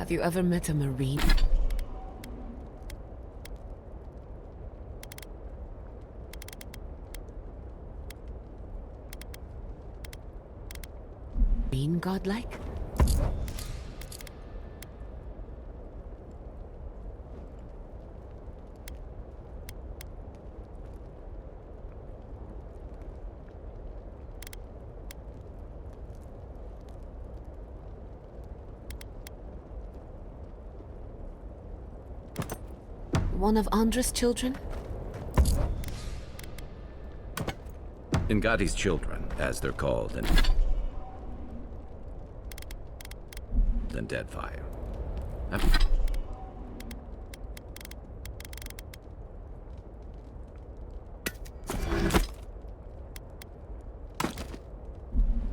Have you ever met a Marine? Marine godlike? One of Andra's children? Ngati's children, as they're called, and Deadfire.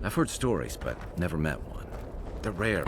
I've heard stories, but never met one. They're rare.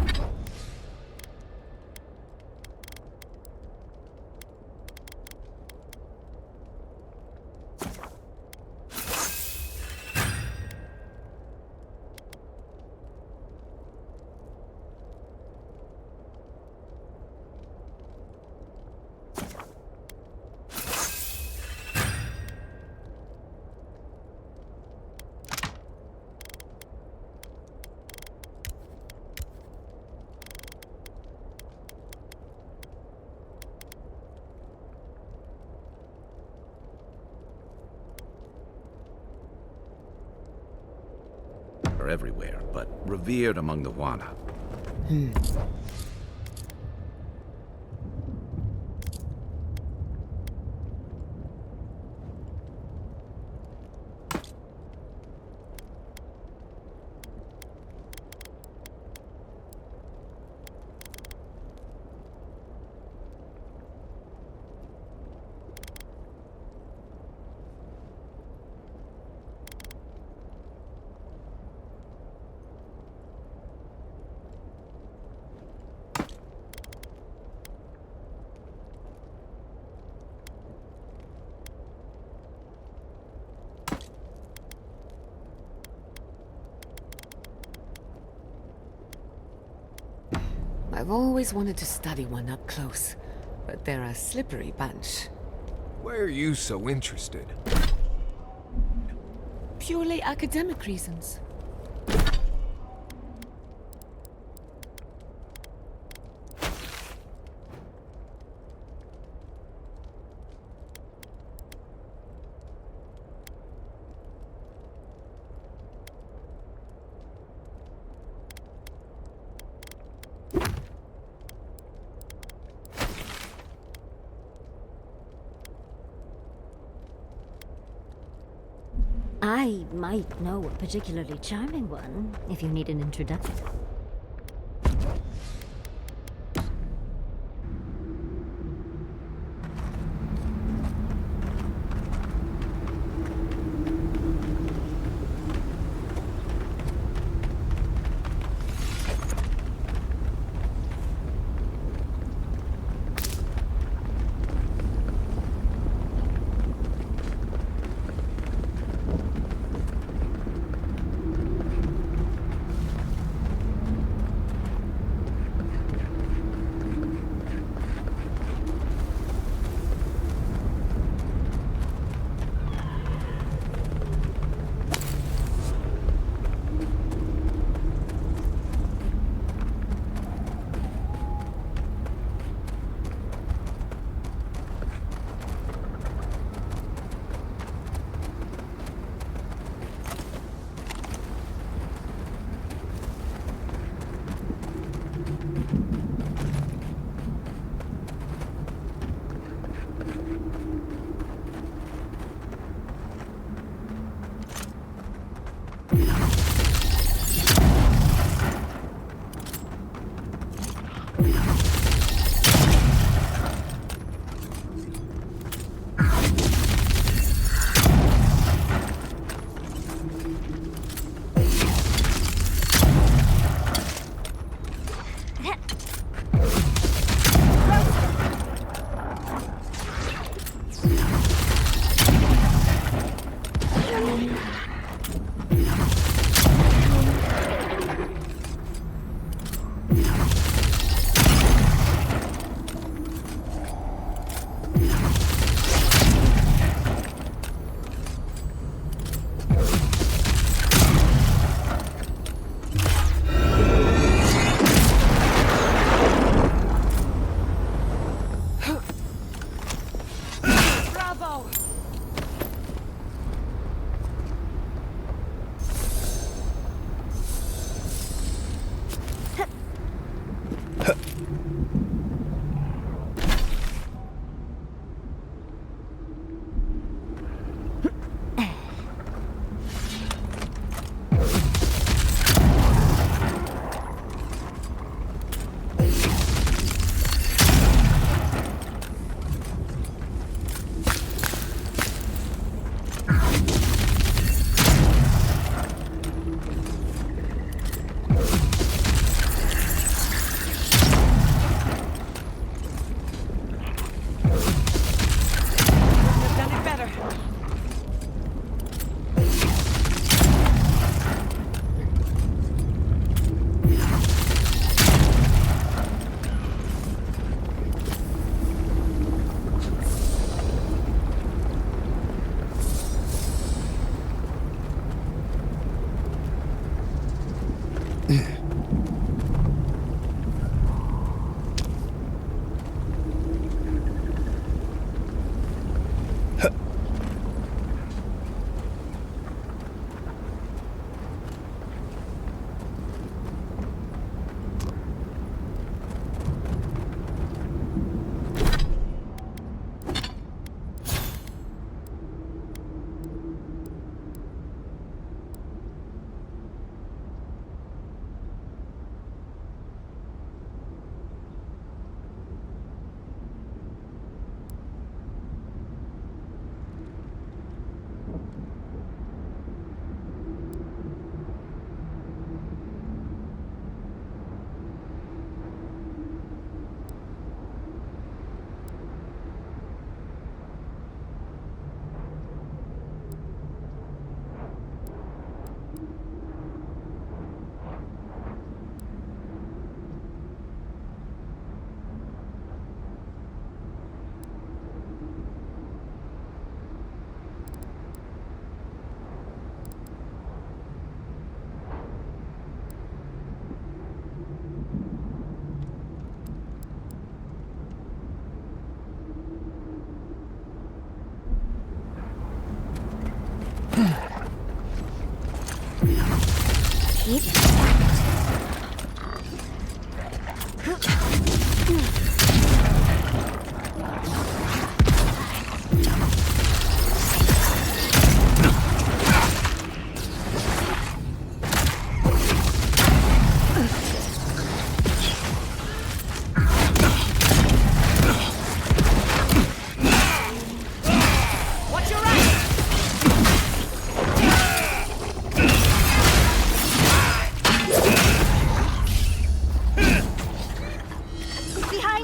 Are everywhere, but revered among the Wana. I've always wanted to study one up close, but they're a slippery bunch. Why are you so interested? Purely academic reasons. I might know a particularly charming one, if you need an introduction.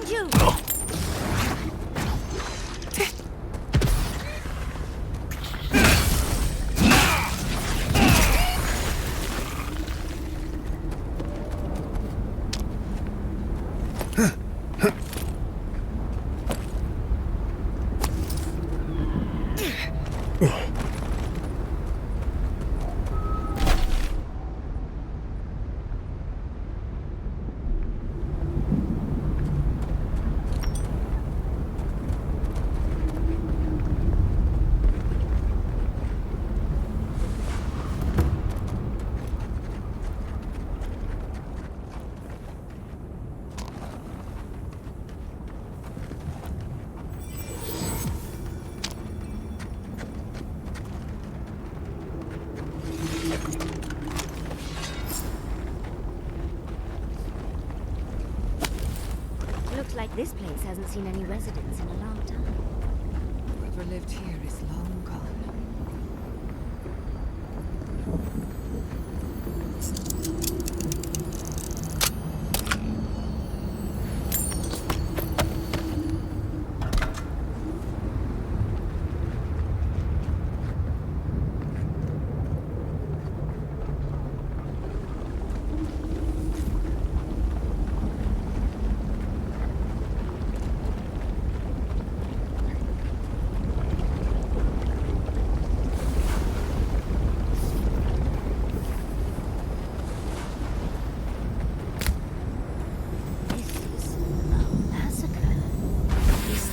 you! Looks like this place hasn't seen any residents in a long time. Whoever lived here is long gone.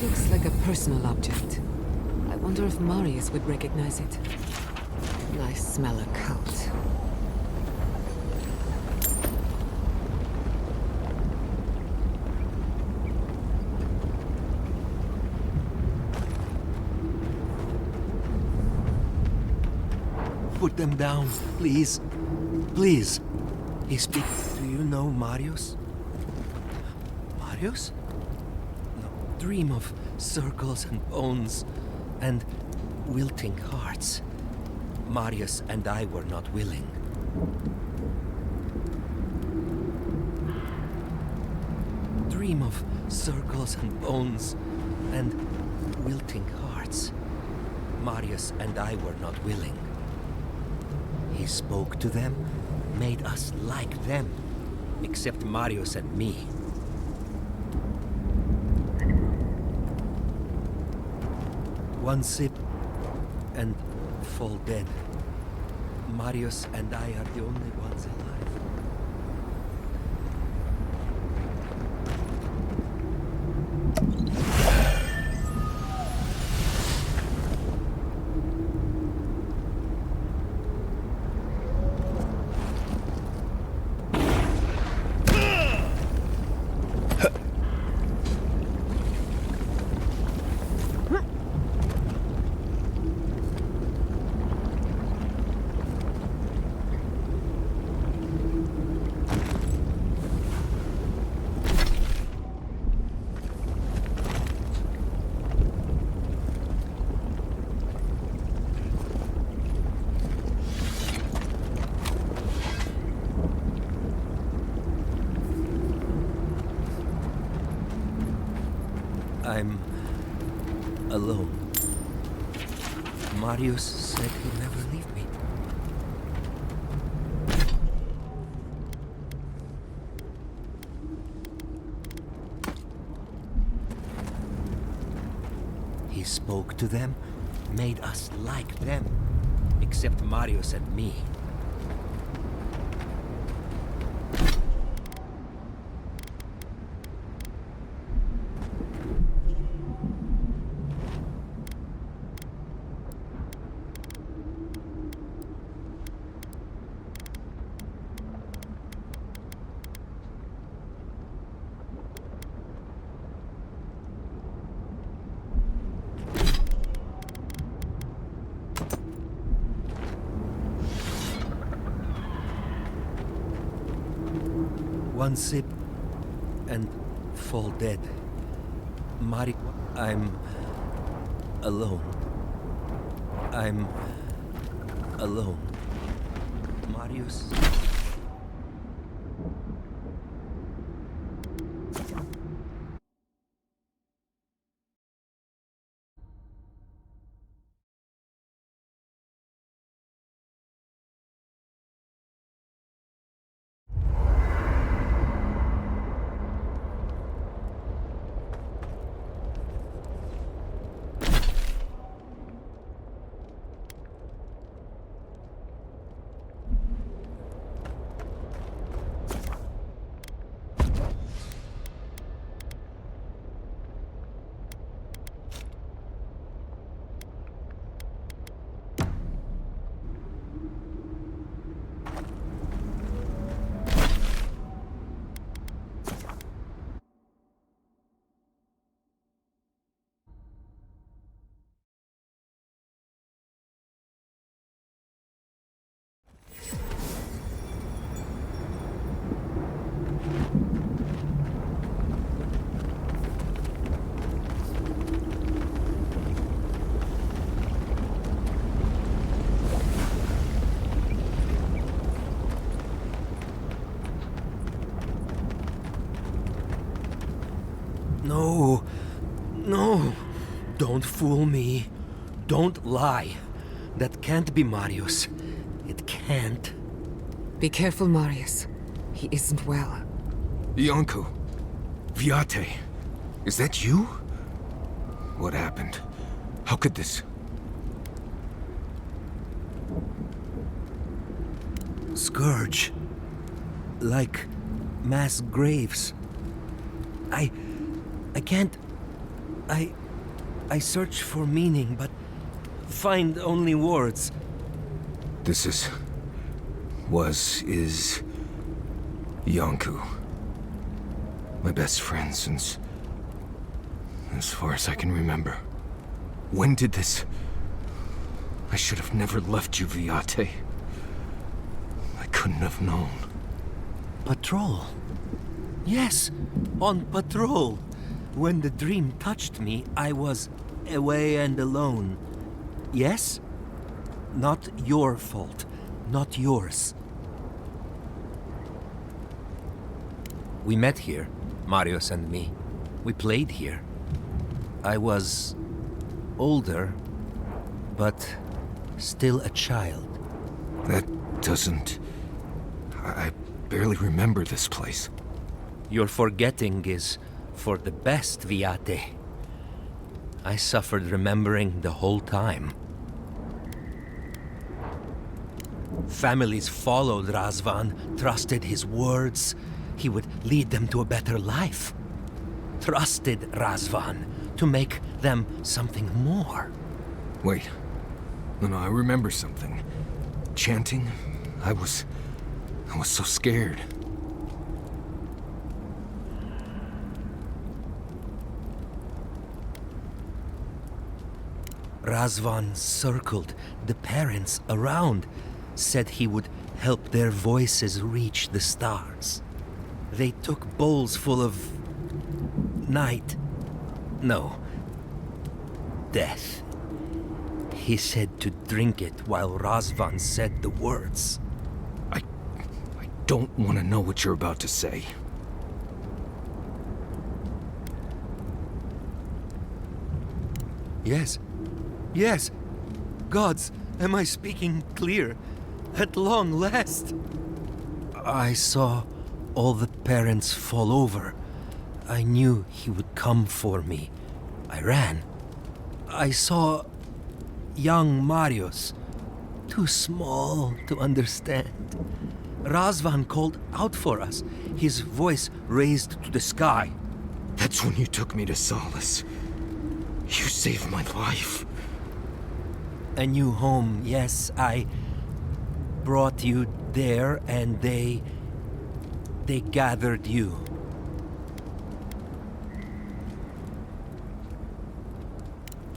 Looks like a personal object. I wonder if Marius would recognize it. I smell a cult. Put them down, please. Please. He speaks. Do you know Marius? Marius? No, dream of circles and bones and wilting hearts. Marius and I were not willing. Dream of circles and bones and wilting hearts. Marius and I were not willing. He spoke to them, made us like them, except Marius and me. One sip and fall dead. Marius and I are the only ones alive. I'm alone. Marius said he'd never leave me. He spoke to them, made us like them, except Marius and me. One sip and fall dead. I'm alone. I'm alone. Marius. No. No. Don't fool me. Don't lie. That can't be Marius. It can't. Be careful, Marius. He isn't well. Yonko. Viate. Is that you? What happened? How could this... Scourge. Like mass graves. I can't... I search for meaning, but find only words. This is... is... Yonku. My best friend since... as far as I can remember. When did this... I should have never left you, Viate. I couldn't have known. Patrol. Yes, on patrol. When the dream touched me, I was away and alone. Yes? Not your fault. Not yours. We met here, Marius and me. We played here. I was older, but still a child. That doesn't... I barely remember this place. Your forgetting is for the best, Viate. I suffered remembering the whole time. Families followed Razvan, trusted his words. He would lead them to a better life. Trusted Razvan to make them something more. Wait. No, I remember something. Chanting? I was so scared. Razvan circled the parents around, said he would help their voices reach the stars. They took bowls full of... night. No. Death. He said to drink it while Razvan said the words. I don't want to know what you're about to say. Yes. Yes. Gods, am I speaking clear? At long last. I saw all the parents fall over. I knew he would come for me. I ran. I saw young Marius, too small to understand. Razvan called out for us, his voice raised to the sky. That's when you took me to Solace. You saved my life. A new home, yes, I brought you there and they gathered you.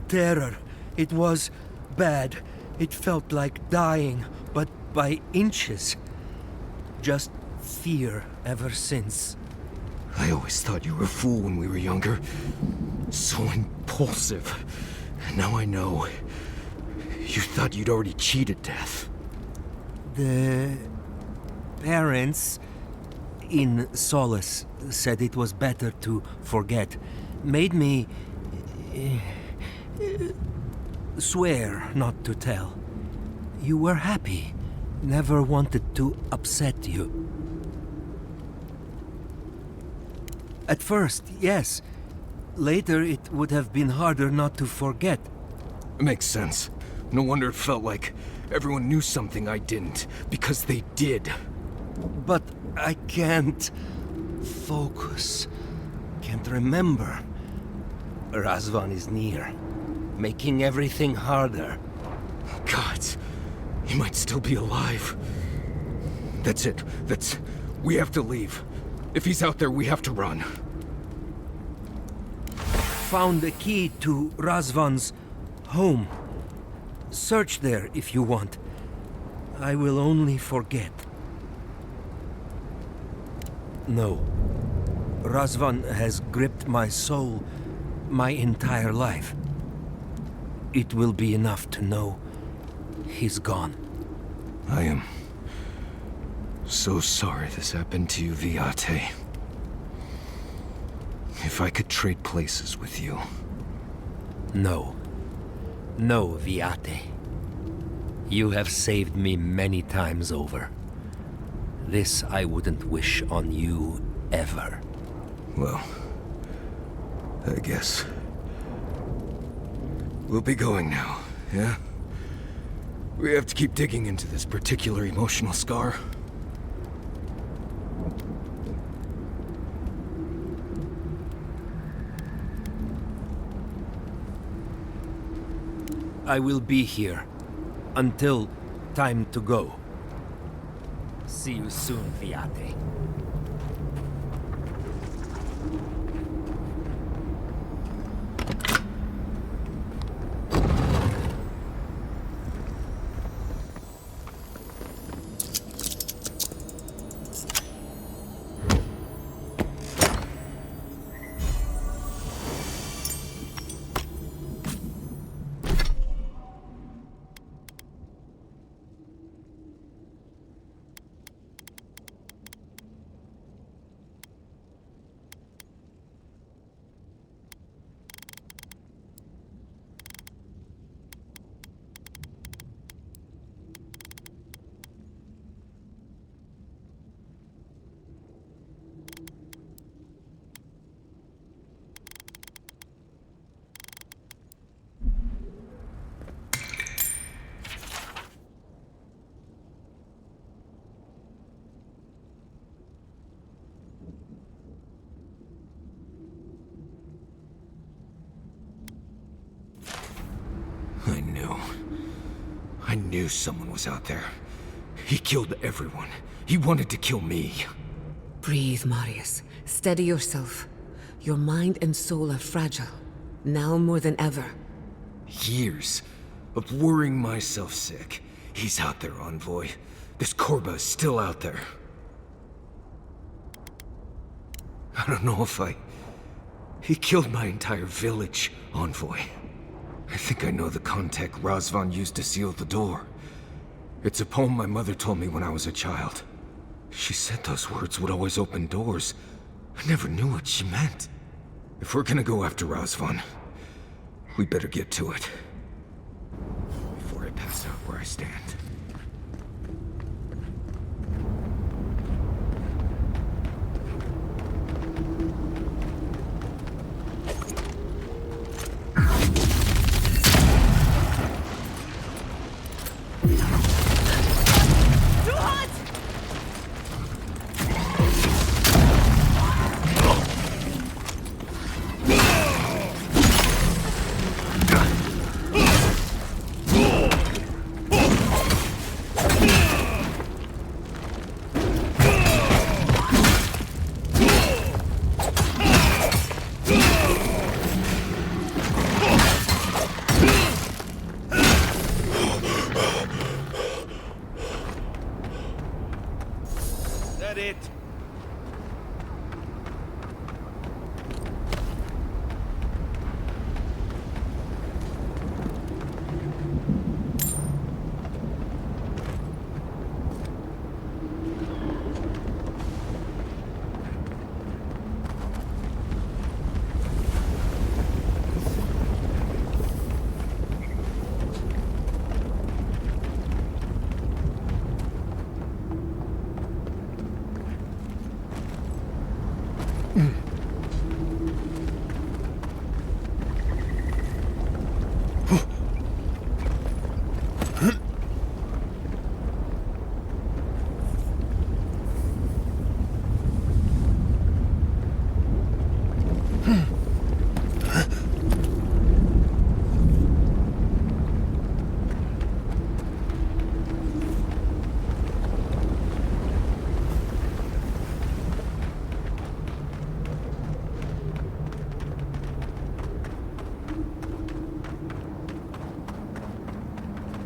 Terror. It was bad. It felt like dying, but by inches. Just fear ever since. I always thought you were a fool when we were younger. So impulsive. And now I know. You thought you'd already cheated death. The parents in Solace said it was better to forget. Made me swear not to tell. You were happy. Never wanted to upset you. At first, yes. Later, it would have been harder not to forget. It makes sense. No wonder it felt like everyone knew something I didn't, because they did. But I can't focus. Can't remember. Razvan is near, making everything harder. Gods, he might still be alive. That's it. We have to leave. If he's out there, we have to run. Found the key to Razvan's home. Search there if you want. I will only forget. No. Razvan has gripped my soul my entire life. It will be enough to know he's gone. I am so sorry this happened to you, Viate. If I could trade places with you. No. No, Viate. You have saved me many times over. This I wouldn't wish on you ever. Well, I guess. We'll be going now, yeah? We have to keep digging into this particular emotional scar. I will be here until time to go. See you soon, Viate. I knew someone was out there. He killed everyone. He wanted to kill me. Breathe, Marius. Steady yourself. Your mind and soul are fragile. Now more than ever. Years of worrying myself sick. He's out there, Envoy. This Korba is still out there. I don't know if He killed my entire village, Envoy. I think I know the contact Razvan used to seal the door. It's a poem my mother told me when I was a child. She said those words would always open doors. I never knew what she meant. If we're gonna go after Razvan, we better get to it. Before I pass out where I stand.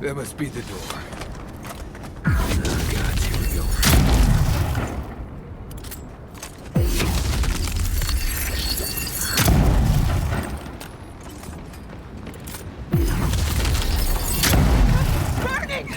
That must be the door. Oh God, here we go. Burning!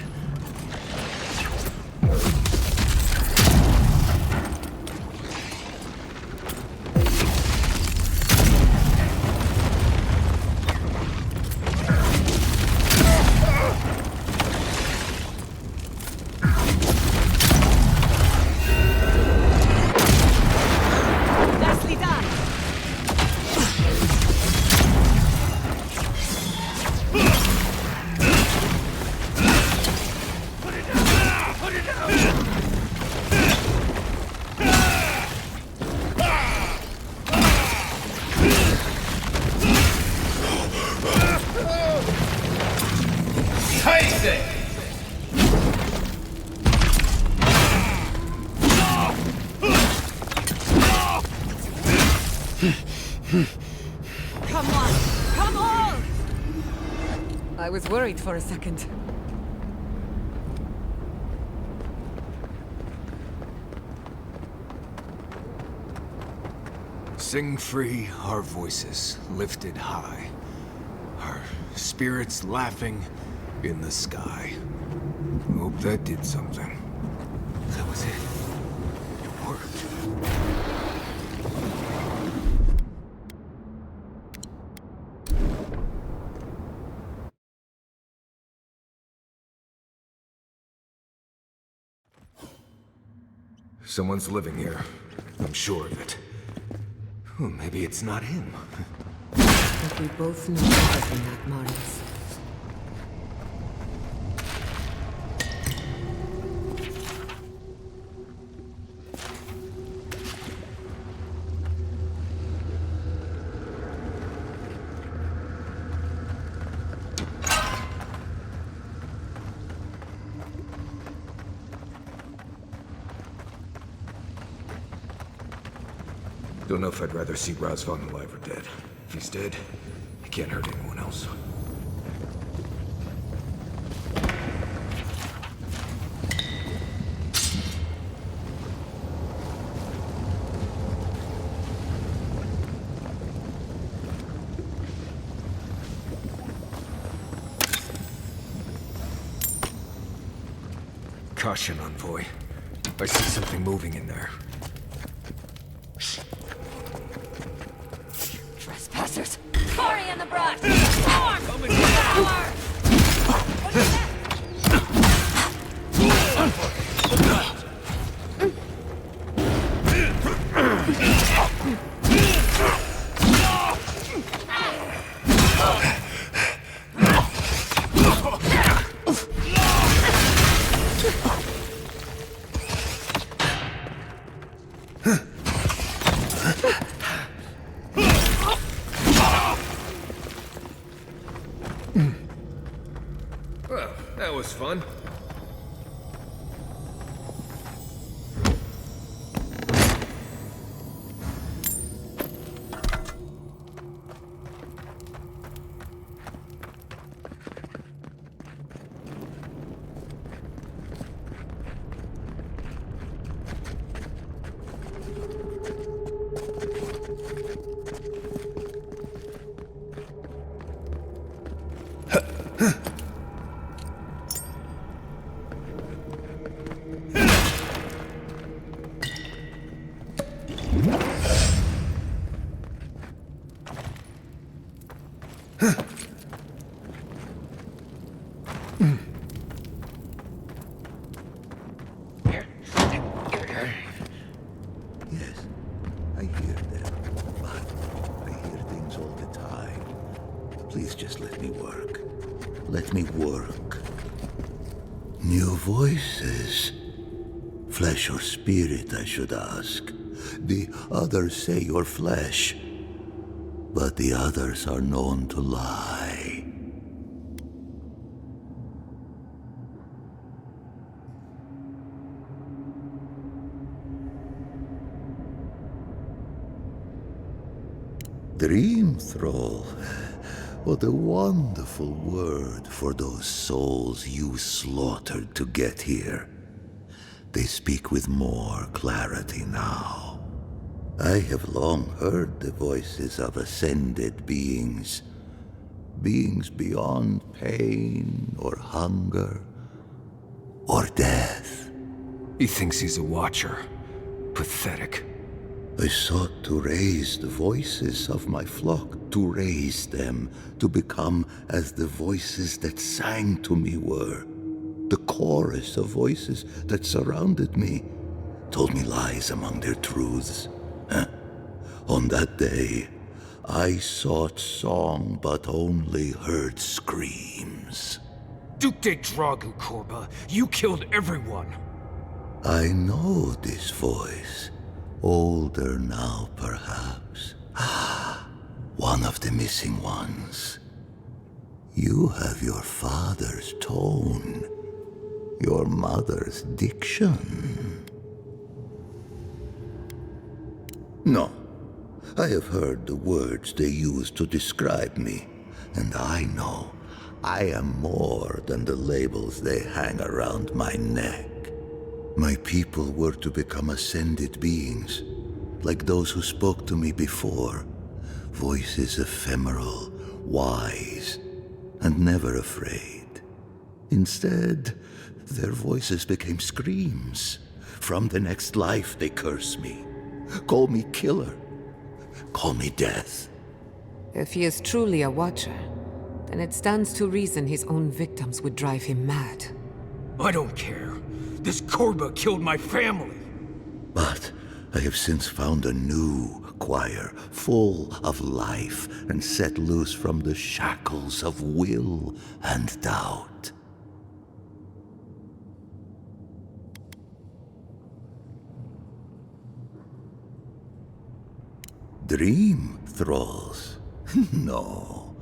Come on! Come on! I was worried for a second. Sing free, our voices lifted high. Our spirits laughing in the sky. Hope that did something. That was it. It worked. Someone's living here. I'm sure of it. Well, maybe it's not him. But we both know better than that, Marius. Don't know if I'd rather see Razvan alive or dead. If he's dead, he can't hurt anyone else. Caution, Envoy. I see something moving in there. Trespassers! Cory and the brush! Storm! Power! Well, that was fun. Yes, I hear them, but I hear things all the time. Please just let me work. Let me work. New voices. Flesh or spirit, I should ask. The others say you're flesh, but the others are known to lie. Dream thrall. What a wonderful word for those souls you slaughtered to get here. They speak with more clarity now. I have long heard the voices of ascended beings. Beings beyond pain or hunger or death. He thinks he's a watcher. Pathetic. I sought to raise the voices of my flock, to raise them, to become as the voices that sang to me were. The chorus of voices that surrounded me, told me lies among their truths. On that day, I sought song but only heard screams. Duke de Dragu, Korba. You killed everyone. I know this voice. Older now, perhaps. One of the missing ones. You have your father's tone, your mother's diction. No, I have heard the words they use to describe me, and I know I am more than the labels they hang around my neck. My people were to become ascended beings, like those who spoke to me before. Voices ephemeral, wise, and never afraid. Instead, their voices became screams. From the next life, they curse me. Call me killer. Call me death. If he is truly a Watcher, then it stands to reason his own victims would drive him mad. I don't care. This Korba killed my family. But I have since found a new choir, full of life, and set loose from the shackles of will and doubt. Dream thralls? No.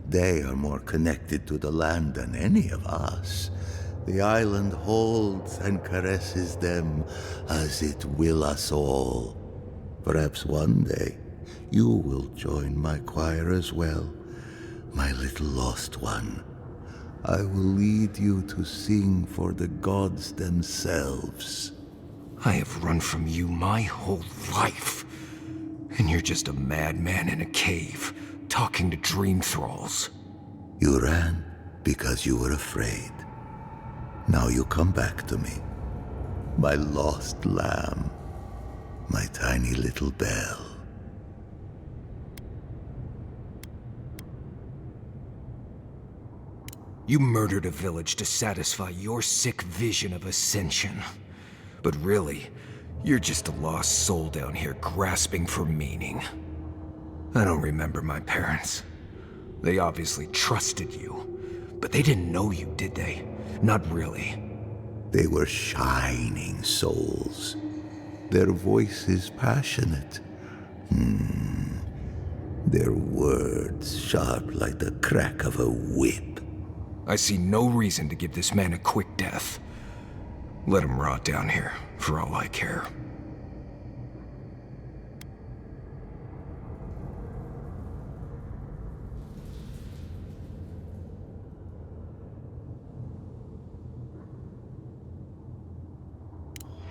They are more connected to the land than any of us. The island holds and caresses them as it will us all. Perhaps one day you will join my choir as well, my little lost one. I will lead you to sing for the gods themselves. I have run from you my whole life. And you're just a madman in a cave, talking to dream thralls. You ran because you were afraid. Now you come back to me. My lost lamb. My tiny little bell. You murdered a village to satisfy your sick vision of ascension. But really, you're just a lost soul down here grasping for meaning. I don't remember my parents. They obviously trusted you, but they didn't know you, did they? Not really. They were shining souls. Their voices passionate. Their words sharp like the crack of a whip. I see no reason to give this man a quick death. Let him rot down here, for all I care.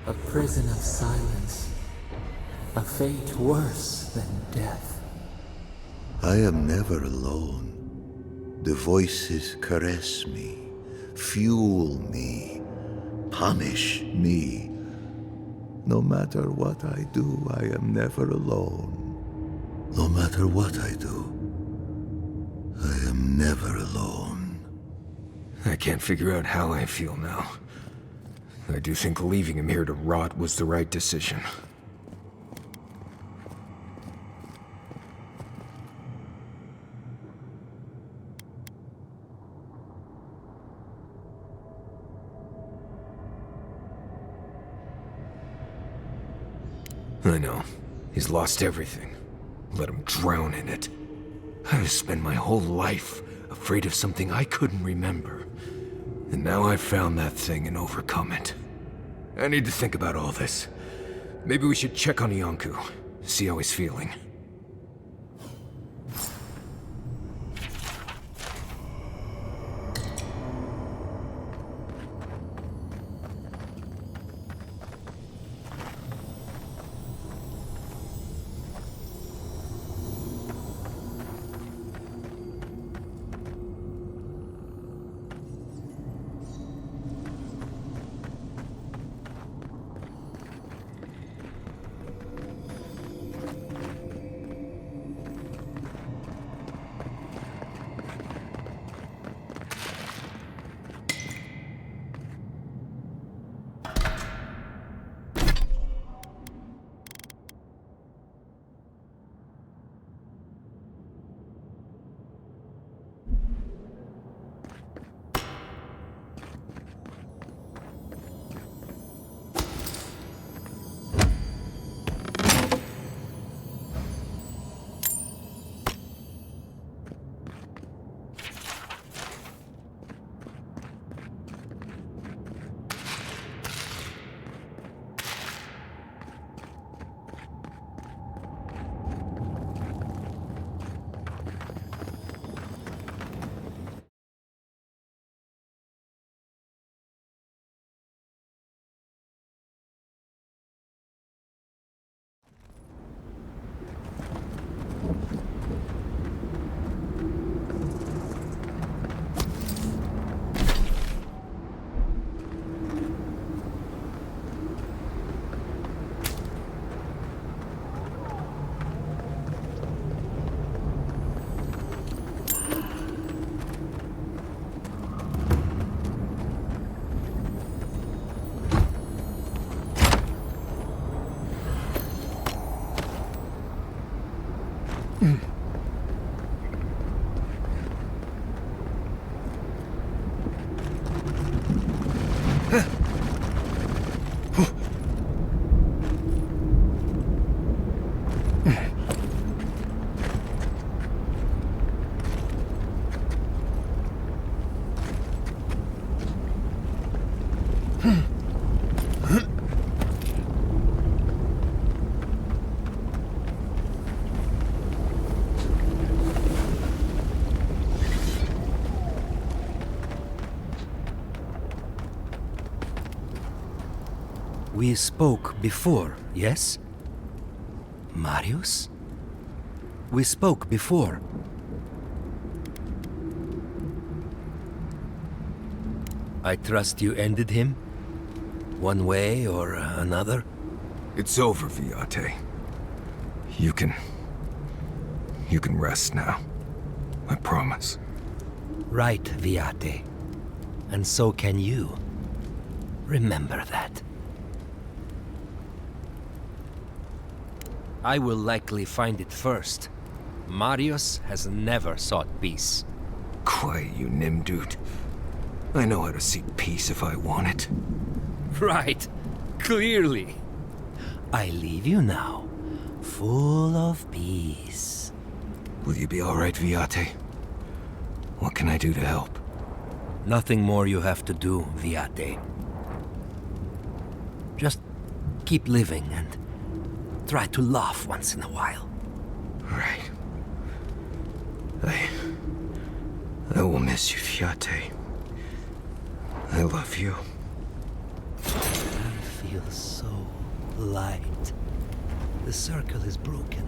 A prison of silence. A fate worse than death. I am never alone. The voices caress me, fuel me, punish me. No matter what I do, I am never alone. No matter what I do, I am never alone. I can't figure out how I feel now. I do think leaving him here to rot was the right decision. I know. He's lost everything. Let him drown in it. I've spent my whole life afraid of something I couldn't remember. And now I've found that thing and overcome it. I need to think about all this. Maybe we should check on Iancu, see how he's feeling. We spoke before, yes? Marius? We spoke before. I trust you ended him? One way or another? It's over, Viate. You can rest now. I promise. Right, Viate. And so can you. Remember that. I will likely find it first. Marius has never sought peace. Quiet, you Nimdude. I know how to seek peace if I want it. Right. Clearly. I leave you now, full of peace. Will you be alright, Viate? What can I do to help? Nothing more you have to do, Viate. Just keep living and try to laugh once in a while. Right. I will miss you, Viate. I love you. I feel so light. The circle is broken.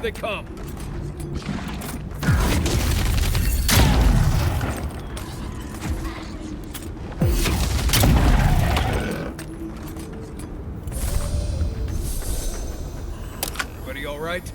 They come. Everybody all right?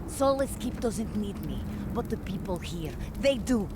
Soulless Keep doesn't need me, but the people here, they do.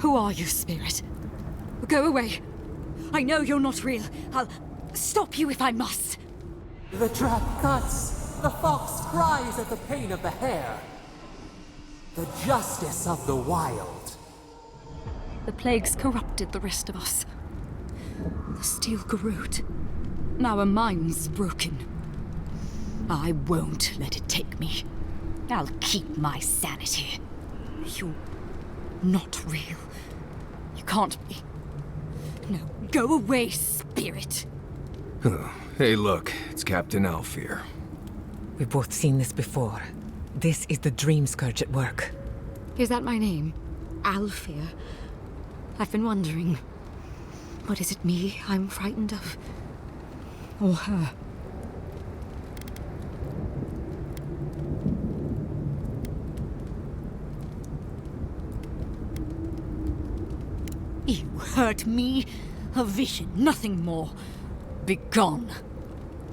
Who are you, spirit? Go away. I know you're not real. I'll stop you if I must. The trap cuts. The fox cries at the pain of the hare. The justice of the wild. The plague's corrupted the rest of us. The steel garrote. Now our mind's broken. I won't let it take me. I'll keep my sanity. You're not real. You can't be. No, go away, spirit. Oh, hey, look, it's Captain Alfear. We've both seen this before. This is the Dream Scourge at work. Is that my name? Alfear? I've been wondering. What is it me I'm frightened of? Or her? You hurt me? A vision, nothing more. Begone.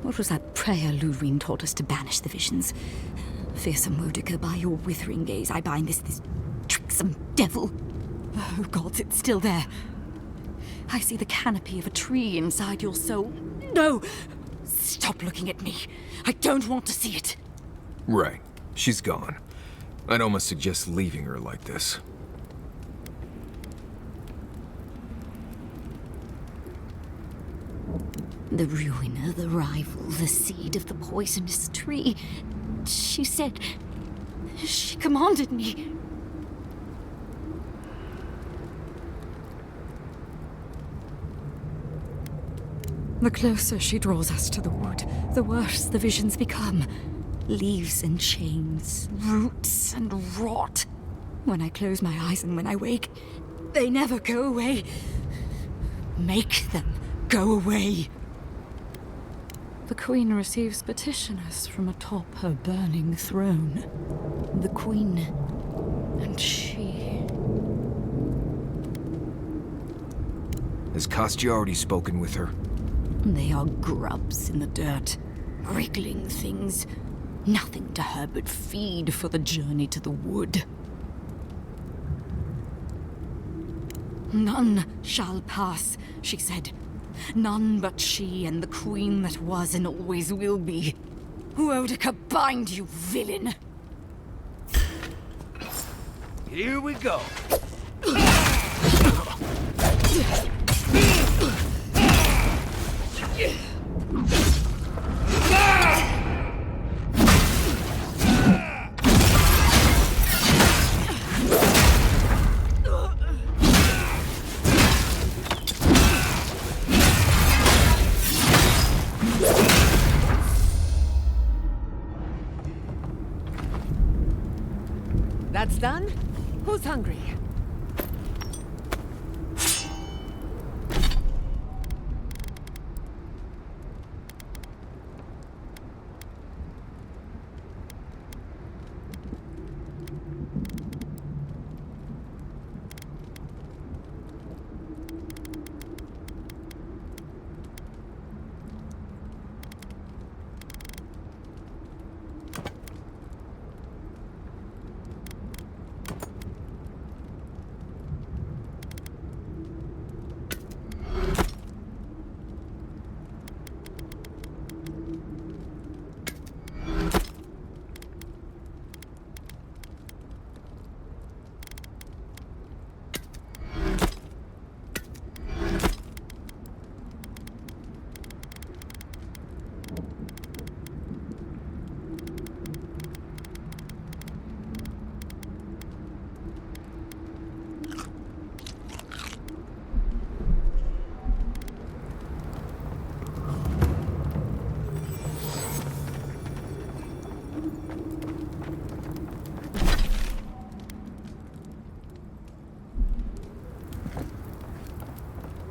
What was that prayer Lureen taught us to banish the visions? Fearsome Modica, by your withering gaze, I bind this tricksome devil. Oh, gods, it's still there. I see the canopy of a tree inside your soul. No! Stop looking at me. I don't want to see it. Right. She's gone. I'd almost suggest leaving her like this. The ruiner, the rival, the seed of the poisonous tree. She said... She commanded me. The closer she draws us to the wood, the worse the visions become. Leaves and chains, roots and rot. When I close my eyes and when I wake, they never go away. Make them go away. The Queen receives petitioners from atop her burning throne. The Queen and she. Has Kostya already spoken with her? They are grubs in the dirt, wriggling things. Nothing to her but feed for the journey to the wood. None shall pass, she said. None but she and the queen that was and always will be. Wodica, bind, you villain! Here we go. That's done? Who's hungry?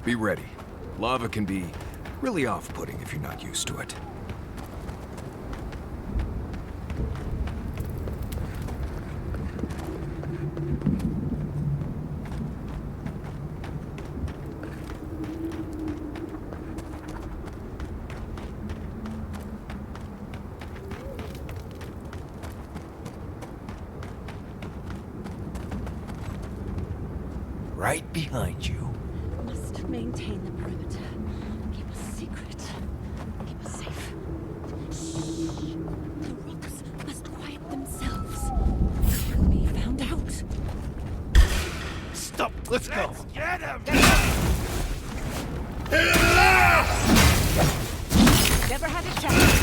Be ready. Lava can be really off-putting if you're not used to it. right behind you. Must maintain the perimeter. Keep us secret. Keep us safe. Shh. The rocks must quiet themselves. We'll be found out. Stop! Let's go! Get him! Never had a chance.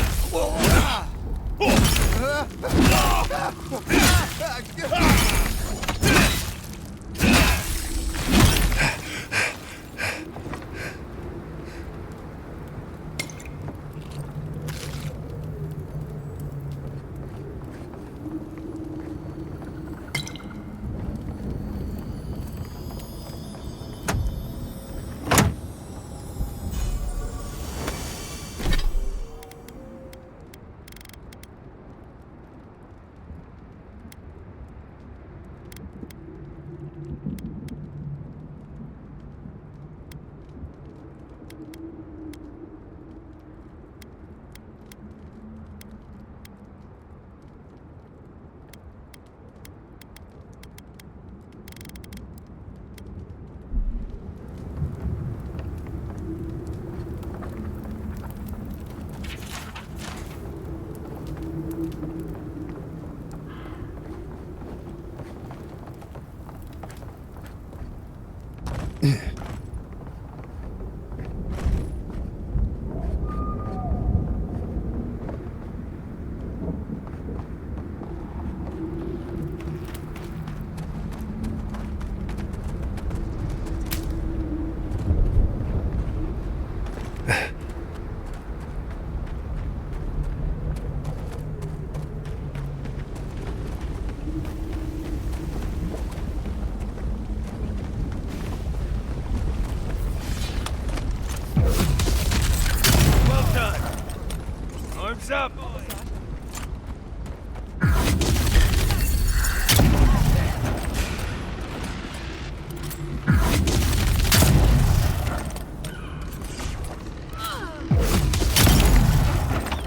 Arms up!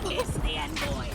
It's the end, boy.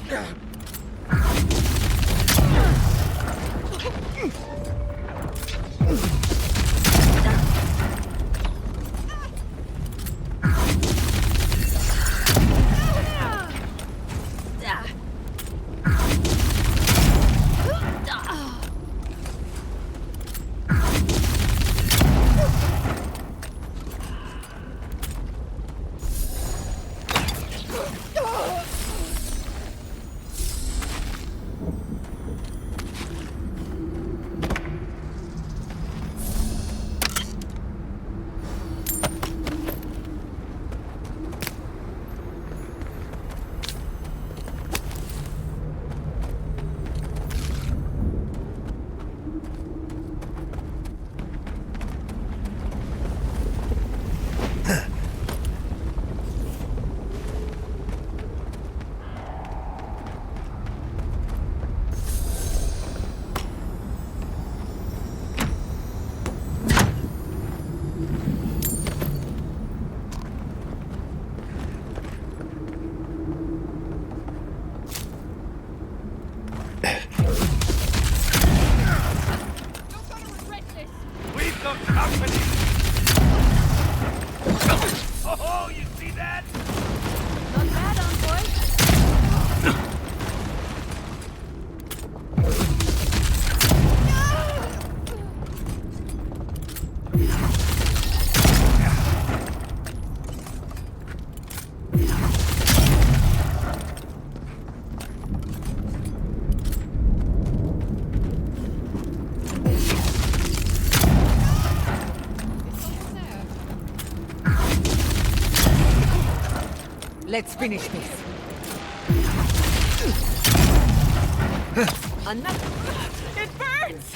We've got company! Oh, you see that? Not bad, envoy. Let's finish this. Another. It burns!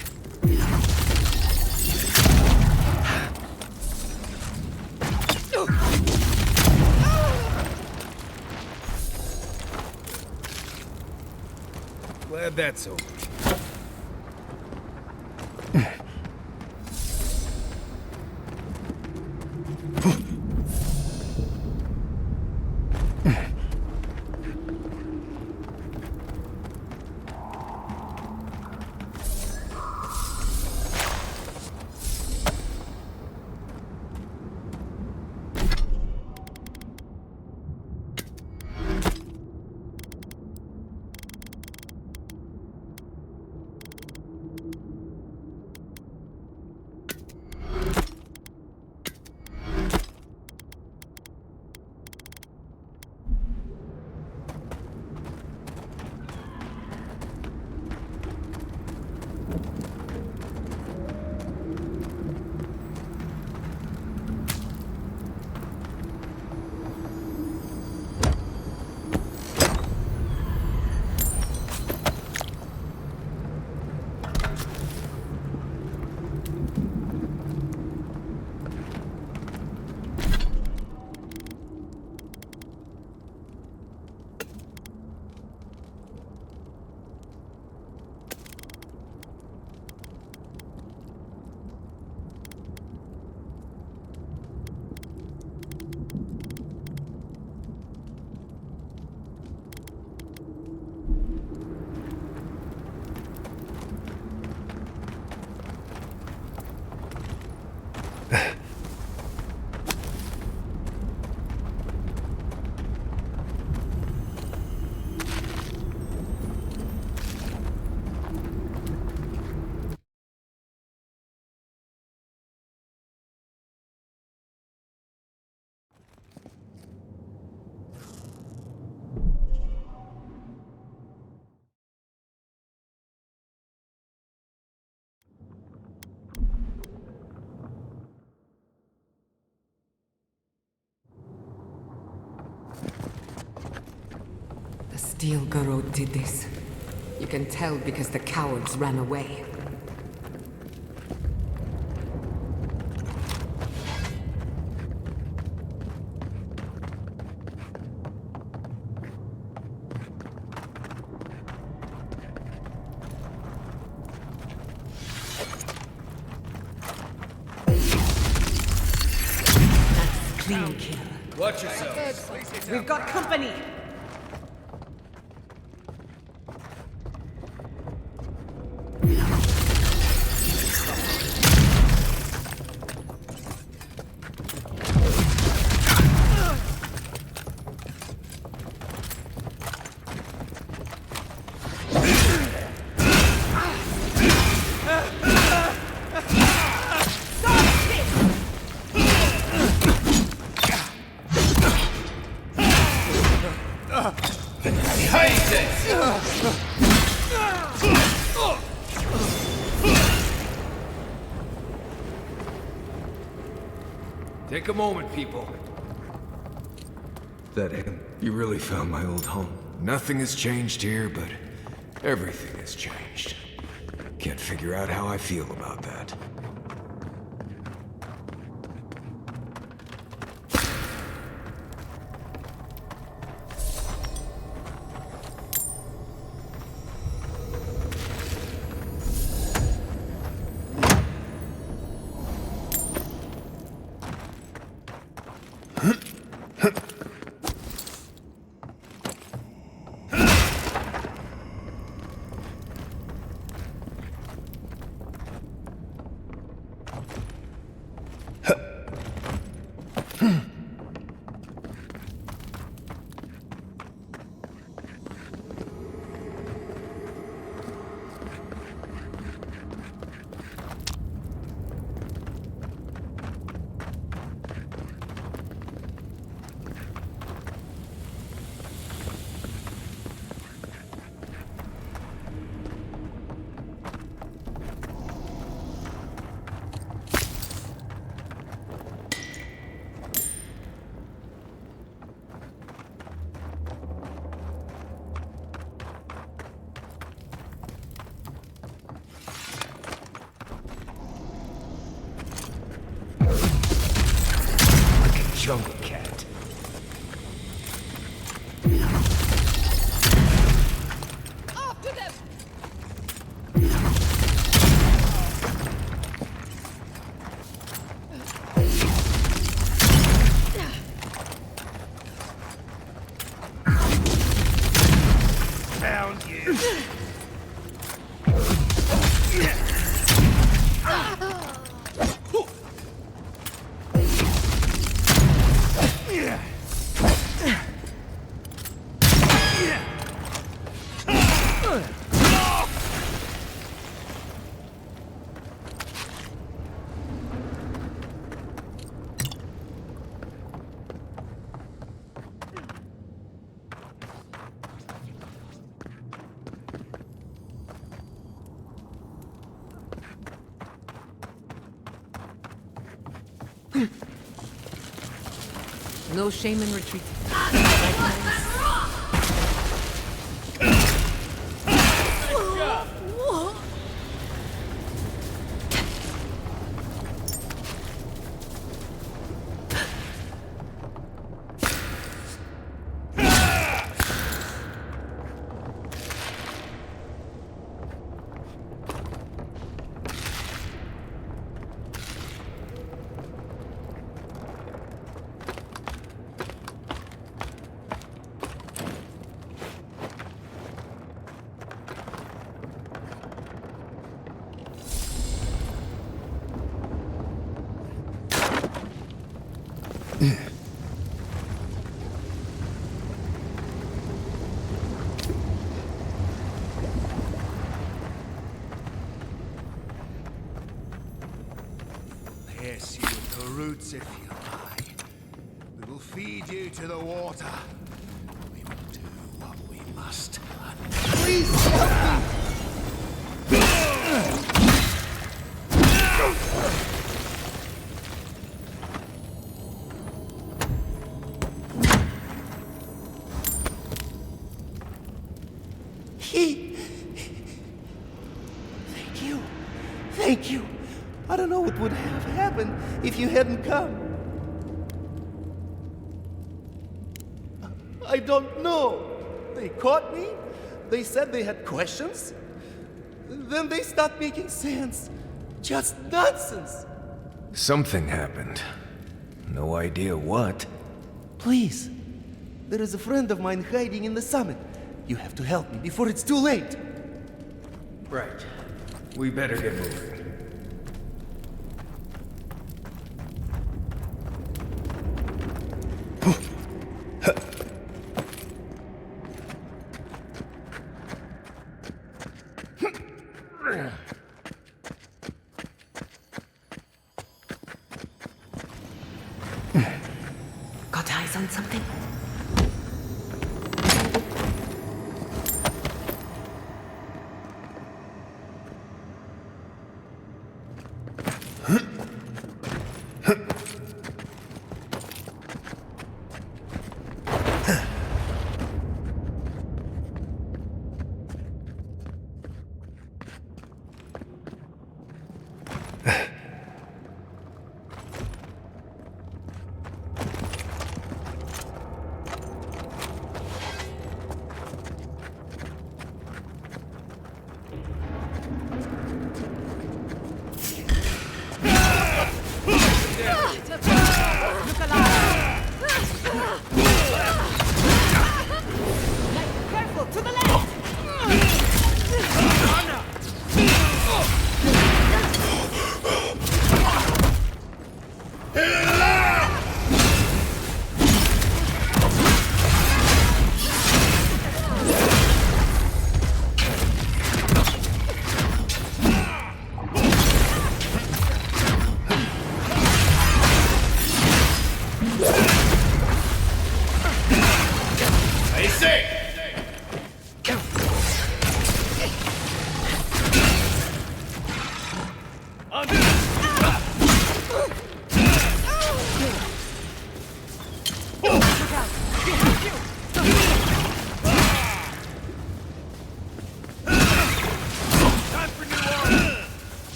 Glad that's over. Steel Garrod did this. You can tell because the cowards ran away. That's clean kill. Watch yourself. We've got company! Take a moment, people. That him. You really found my old home. Nothing has changed here, but everything has changed. Can't figure out how I feel about that. Jungle cat. After them! Found you. No shame in retreating. Pierce you with the roots if you like. We will feed you to the water. We will do what we must. Thank you. Thank you. I don't know what would have happened if you hadn't come. I don't know. They caught me. They said they had questions. Then they stopped making sense. Just nonsense. Something happened. No idea what. Please. There is a friend of mine hiding in the summit. You have to help me before it's too late. Right. We better get moving. Got eyes on something?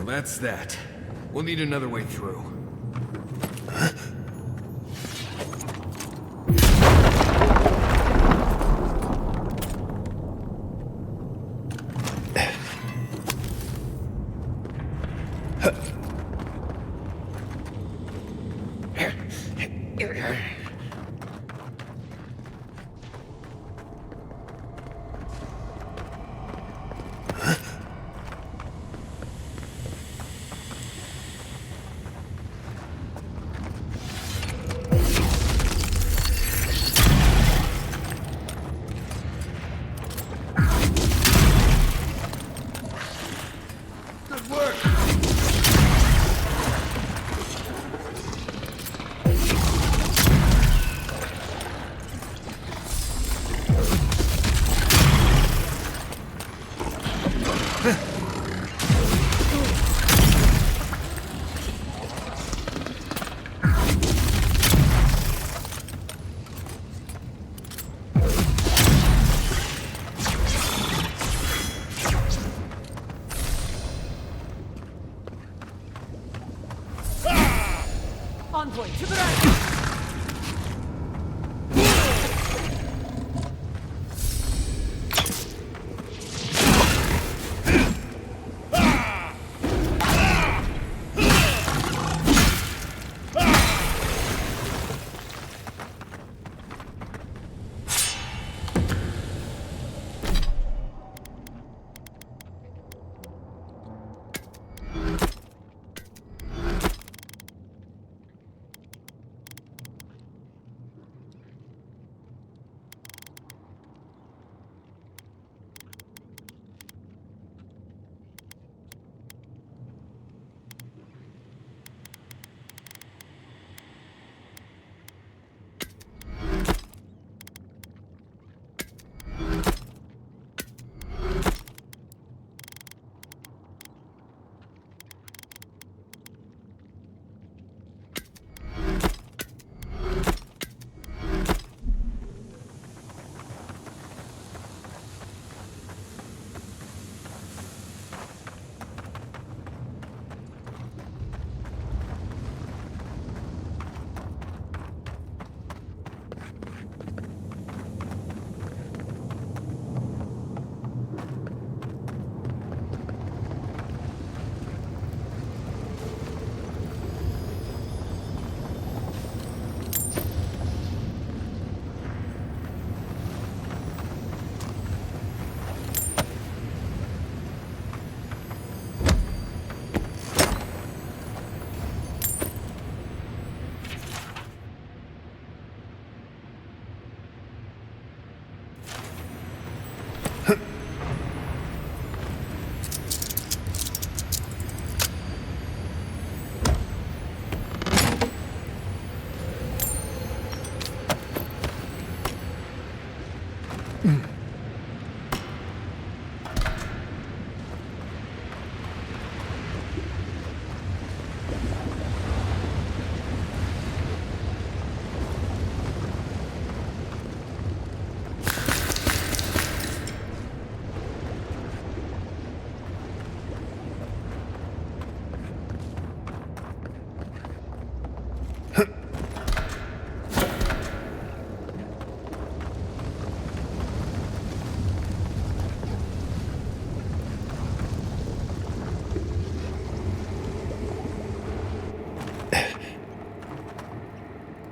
Well, that's that. We'll need another way through.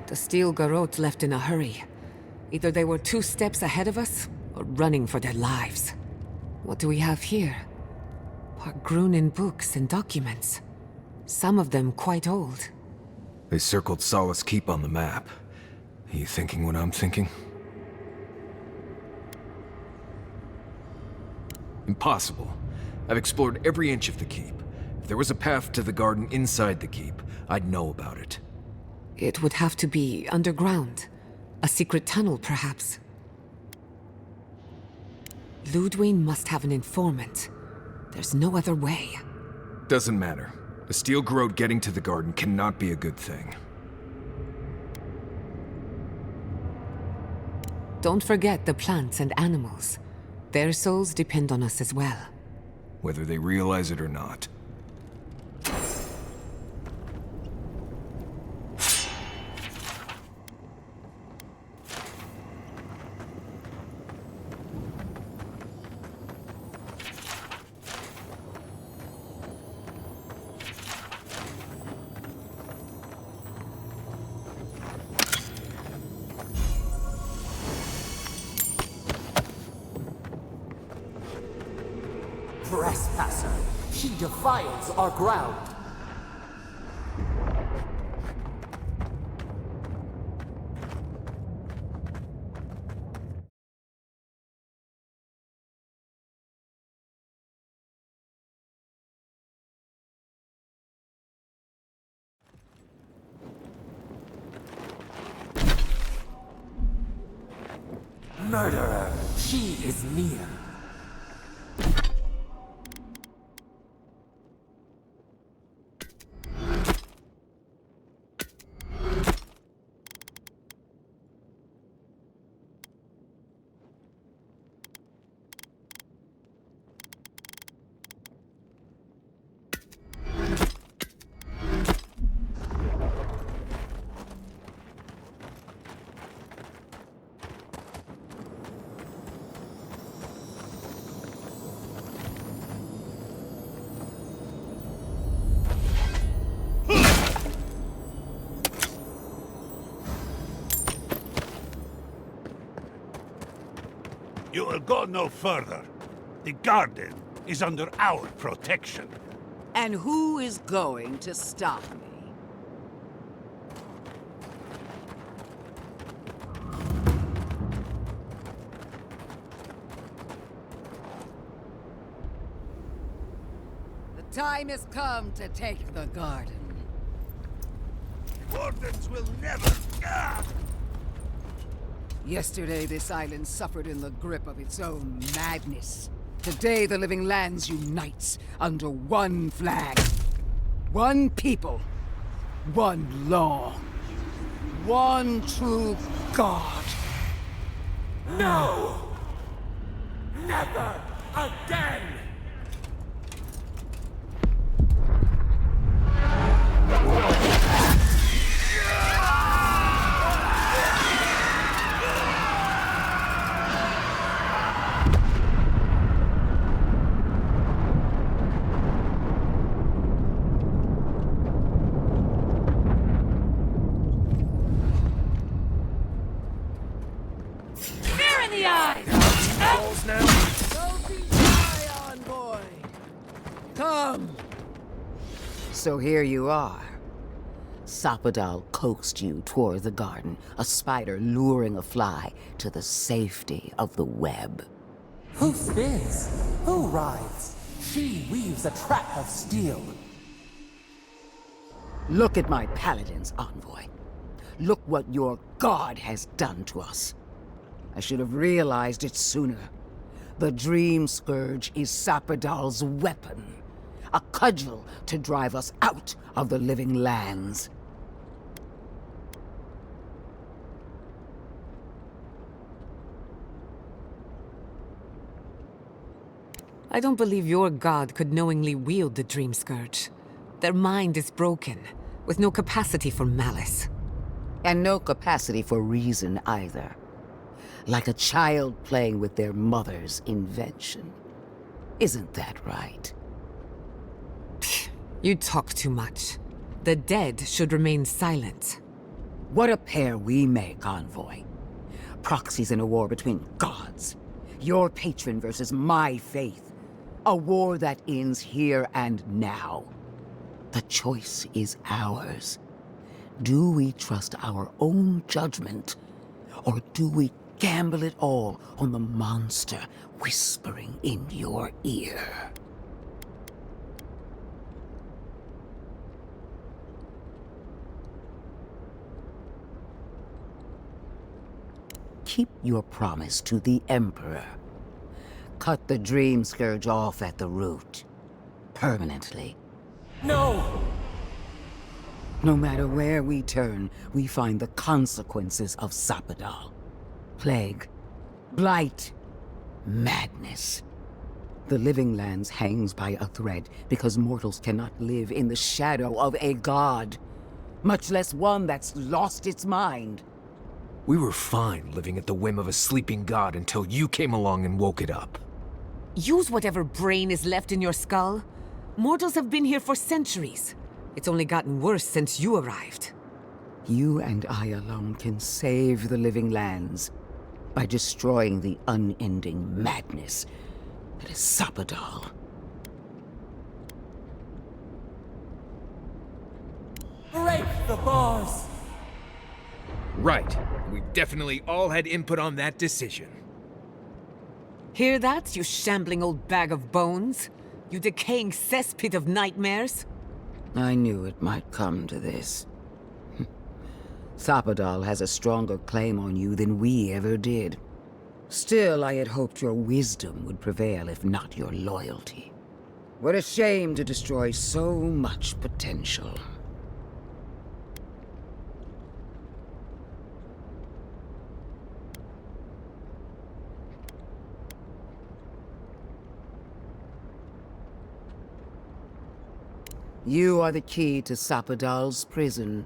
The steel garrote left in a hurry. Either they were 2 steps ahead of us, or running for their lives. What do we have here? Pargrunin books and documents. Some of them quite old. They circled Solace Keep on the map. Are you thinking what I'm thinking? Impossible. I've explored every inch of the keep. If there was a path to the garden inside the keep, I'd know about it. It would have to be underground. A secret tunnel, perhaps. Ludwig must have an informant. There's no other way. Doesn't matter. A steel garrote getting to the garden cannot be a good thing. Don't forget the plants and animals. Their souls depend on us as well. Whether they realize it or not. Trespasser! She defiles our ground! Murderer! She is near! You will go no further. The garden is under our protection. And who is going to stop me? The time has come to take the garden. Wardens will never... Yesterday, this island suffered in the grip of its own madness. Today, the living lands unites under one flag. One people. One law. One true God. No! Never again! Don't be shy, envoy. Come. So here you are. Sapadal coaxed you toward the garden, a spider luring a fly to the safety of the web. Who spins? Who rides? She weaves a trap of steel. Look at my paladins, envoy. Look what your god has done to us. I should have realized it sooner. The Dream Scourge is Sapadal's weapon. A cudgel to drive us out of the living lands. I don't believe your god could knowingly wield the Dream Scourge. Their mind is broken, with no capacity for malice. And no capacity for reason either. Like a child playing with their mother's invention. Isn't that right? You talk too much. The dead should remain silent. What a pair we make, Envoy. Proxies in a war between gods. Your patron versus my faith. A war that ends here and now. The choice is ours. Do we trust our own judgment, or do we gamble it all on the monster whispering in your ear? Keep your promise to the Emperor. Cut the Dream Scourge off at the root. Permanently. No! No matter where we turn, we find the consequences of Sapadal. Plague, blight, madness. The living lands hangs by a thread because mortals cannot live in the shadow of a god, much less one that's lost its mind. We were fine living at the whim of a sleeping god until you came along and woke it up. Use whatever brain is left in your skull. Mortals have been here for centuries. It's only gotten worse since you arrived. You and I alone can save the living lands by destroying the unending madness that is Sapadal. Break the bars! Right. We've definitely all had input on that decision. Hear that, you shambling old bag of bones? You decaying cesspit of nightmares? I knew it might come to this. Sapadal has a stronger claim on you than we ever did. Still, I had hoped your wisdom would prevail, if not your loyalty. What a shame to destroy so much potential. You are the key to Sapadal's prison.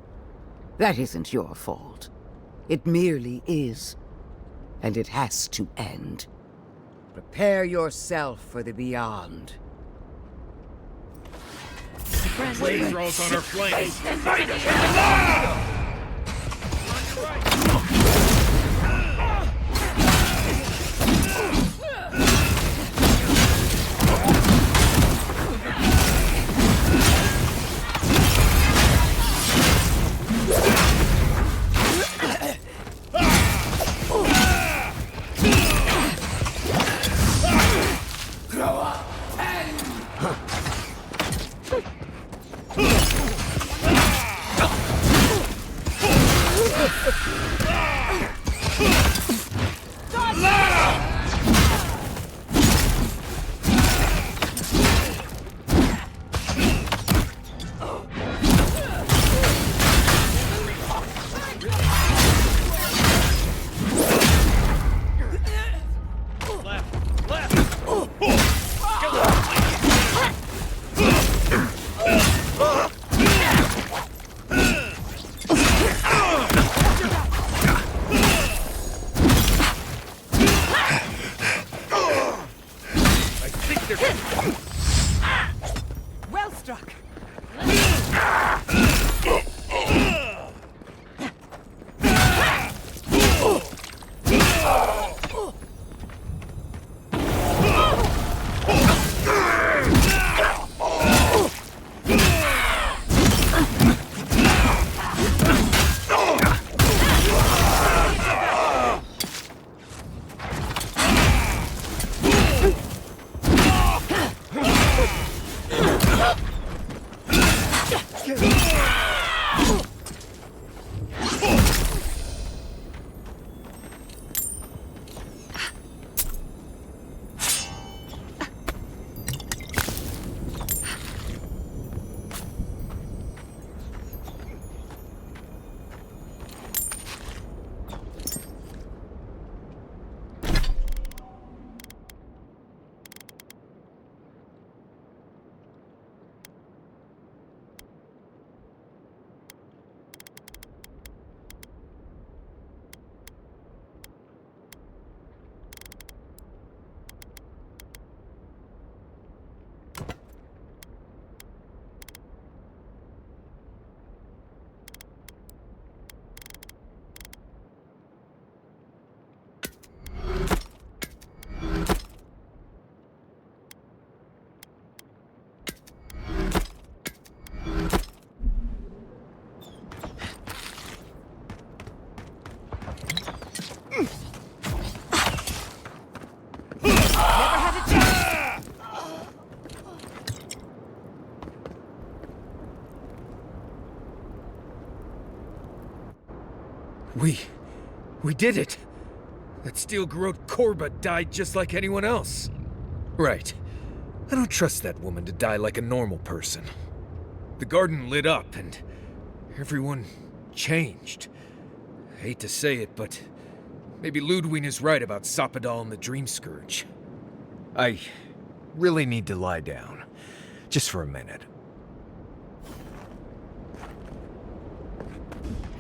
That isn't your fault. It merely is. And it has to end. Prepare yourself for the beyond. Blaze rolls on our flanks. Never had a chance! We did it! That steel garrote Korba died just like anyone else. Right. I don't trust that woman to die like a normal person. The garden lit up and everyone changed. I hate to say it, but maybe Ludwig is right about Sapadal and the Dream Scourge. I really need to lie down. Just for a minute.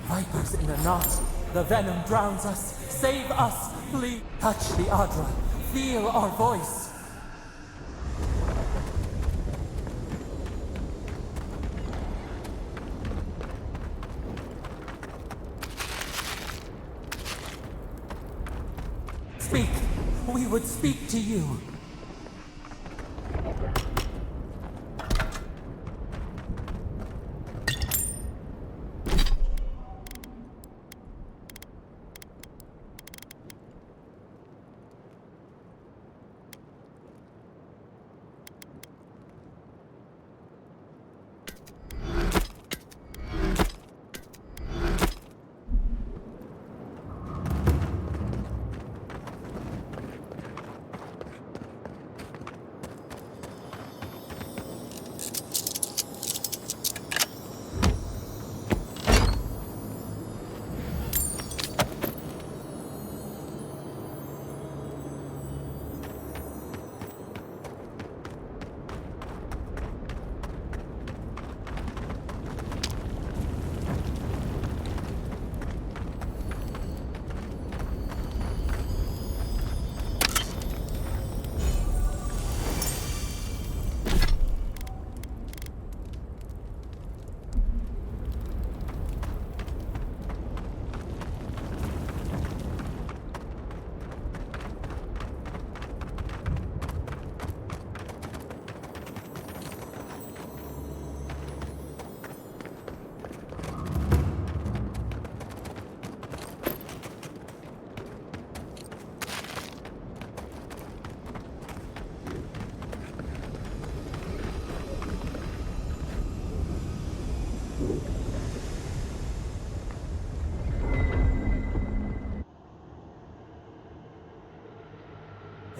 Vipers in a knot. The venom drowns us. Save us, please. Touch the Adra. Feel our voice. Speak. We would speak to you.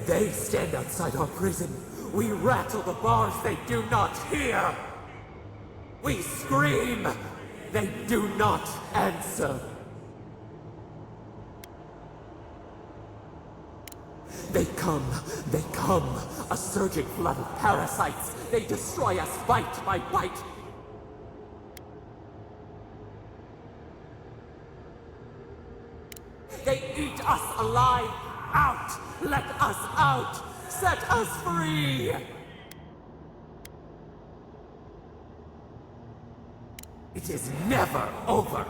They stand outside our prison. We rattle the bars, they do not hear. We scream, they do not answer. They come, a surging flood of parasites. They destroy us bite by bite. They eat us alive. Out! Let us out! Set us free! It is never over!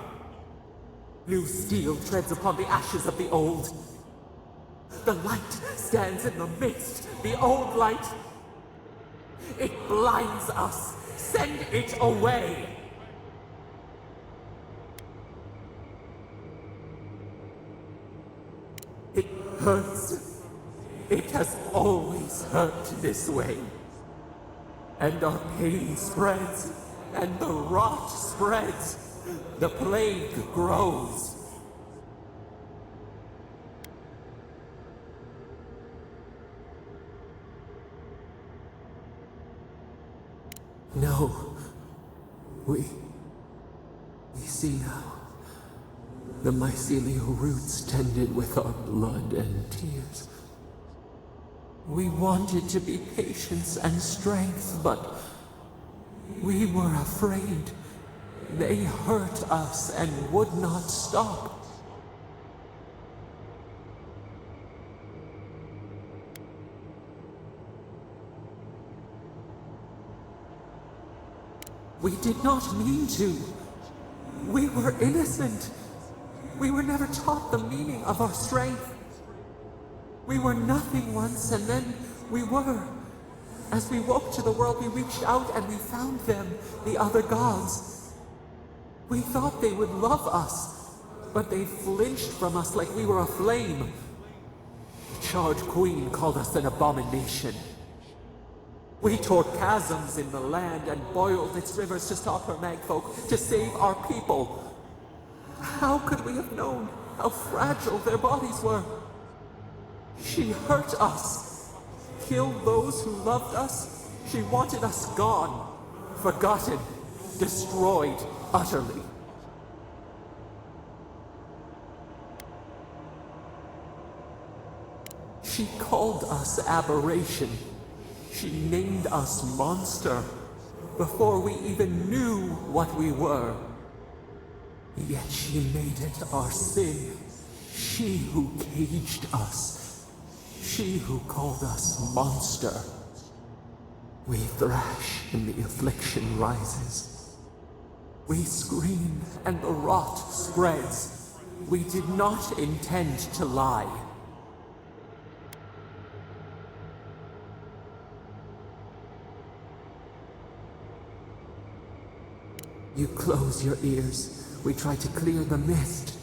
New steel treads upon the ashes of the old. The light stands in the midst, the old light. It blinds us. Send it away! It hurts. It has always hurt this way. And our pain spreads, and the rot spreads. The plague grows. No. We see now. The mycelial roots tended with our blood and tears. We wanted to be patience and strength, but we were afraid. They hurt us and would not stop. We did not mean to. We were innocent. We were never taught the meaning of our strength. We were nothing once, and then we were. As we woke to the world, we reached out and we found them, the other gods. We thought they would love us, but they flinched from us like we were a flame. The Charred Queen called us an abomination. We tore chasms in the land and boiled its rivers to stop her magfolk, to save our people. How could we have known how fragile their bodies were? She hurt us, killed those who loved us. She wanted us gone, forgotten, destroyed utterly. She called us aberration. She named us monster before we even knew what we were. Yet she made it our sin. She who caged us. She who called us monster. We thrash and the affliction rises. We scream and the rot spreads. We did not intend to lie. You close your ears. We try to clear the mist.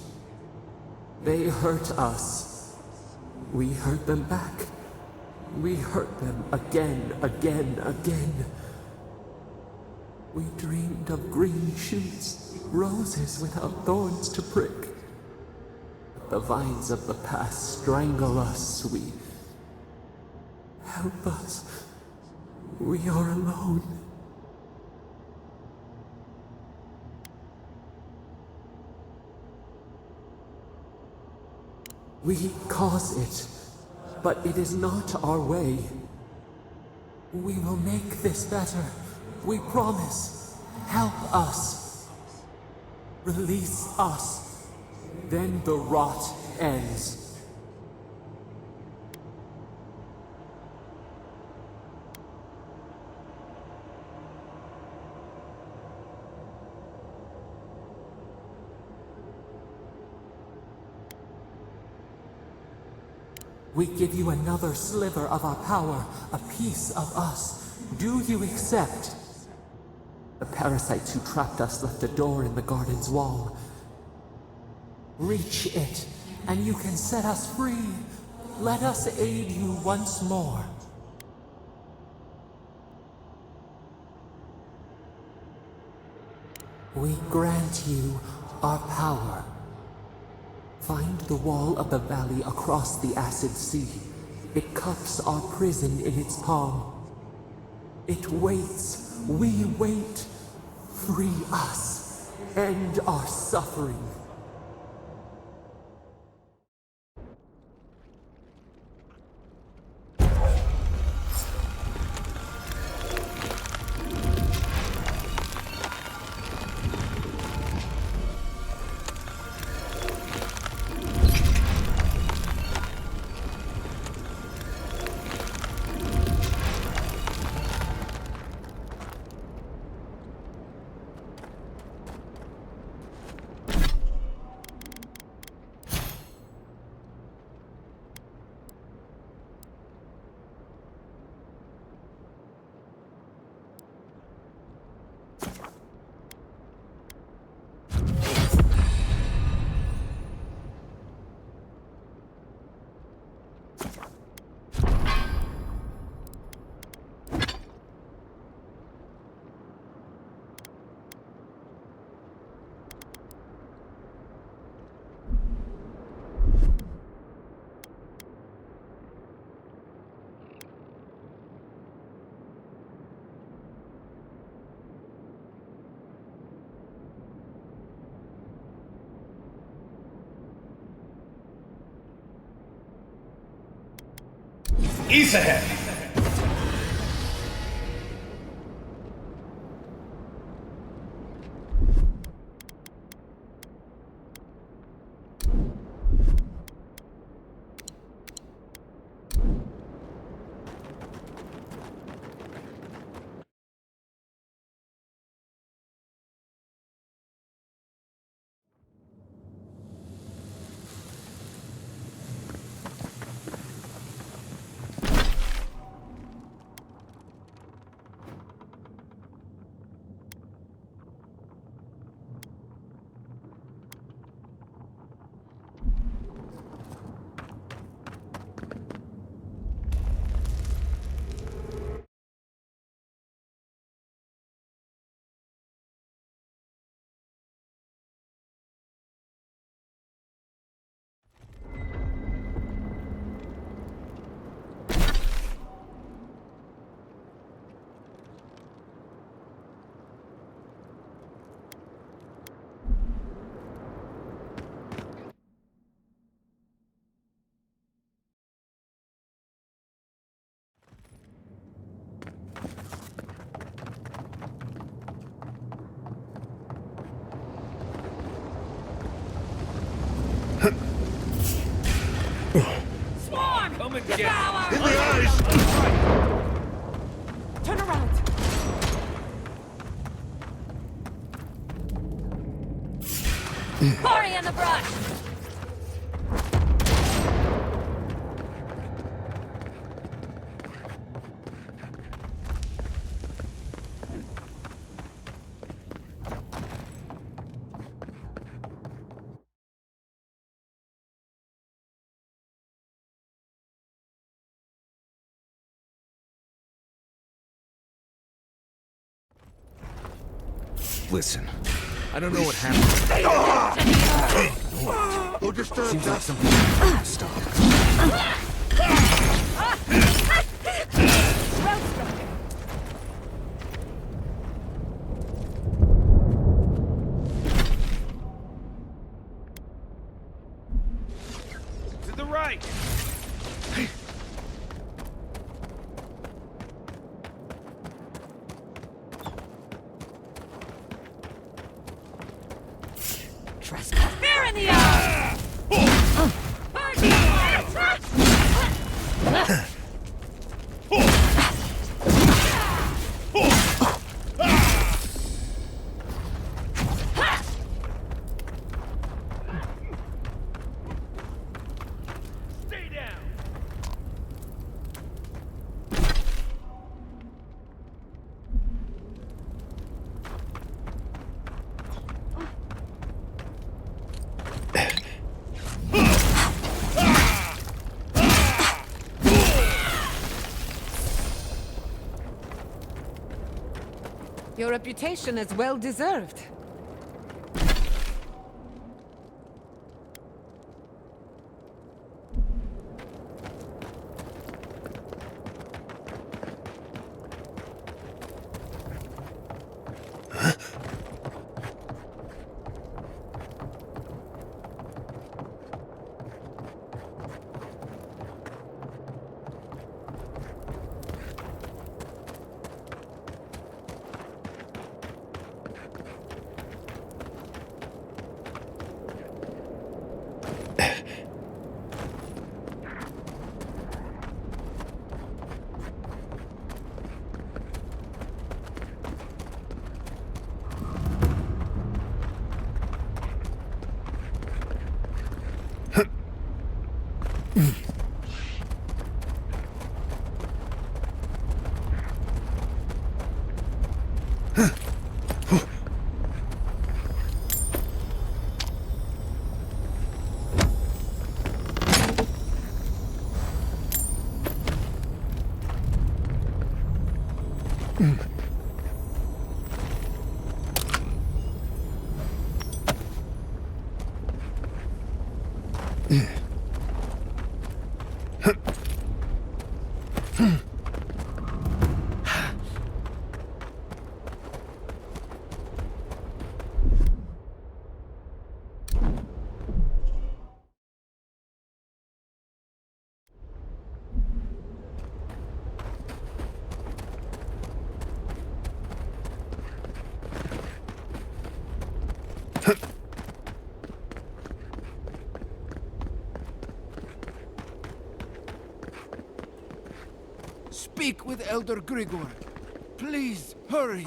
They hurt us. We hurt them back. We hurt them again, again. We dreamed of green shoots, roses without thorns to prick. But the vines of the past strangle us. Help us. We are alone. We cause it, but it is not our way. We will make this better. We promise. Help us. Release us. Then the rot ends. We give you another sliver of our power, a piece of us. Do you accept? The parasites who trapped us left a door in the garden's wall. Reach it, and you can set us free. Let us aid you once more. We grant you our power. Find the wall of the valley across the acid sea. It cups our prison in its palm. It waits. We wait. Free us. End our suffering. East ahead! Come and get it. In the eyes! Turn around! Hurry in the brush! Listen, I don't know what happened. Who disturbed Seems like us? something stopped. To the right! Spear in the eye! Stay down! Your reputation is well deserved. Speak with Elder Grigor. Please, hurry.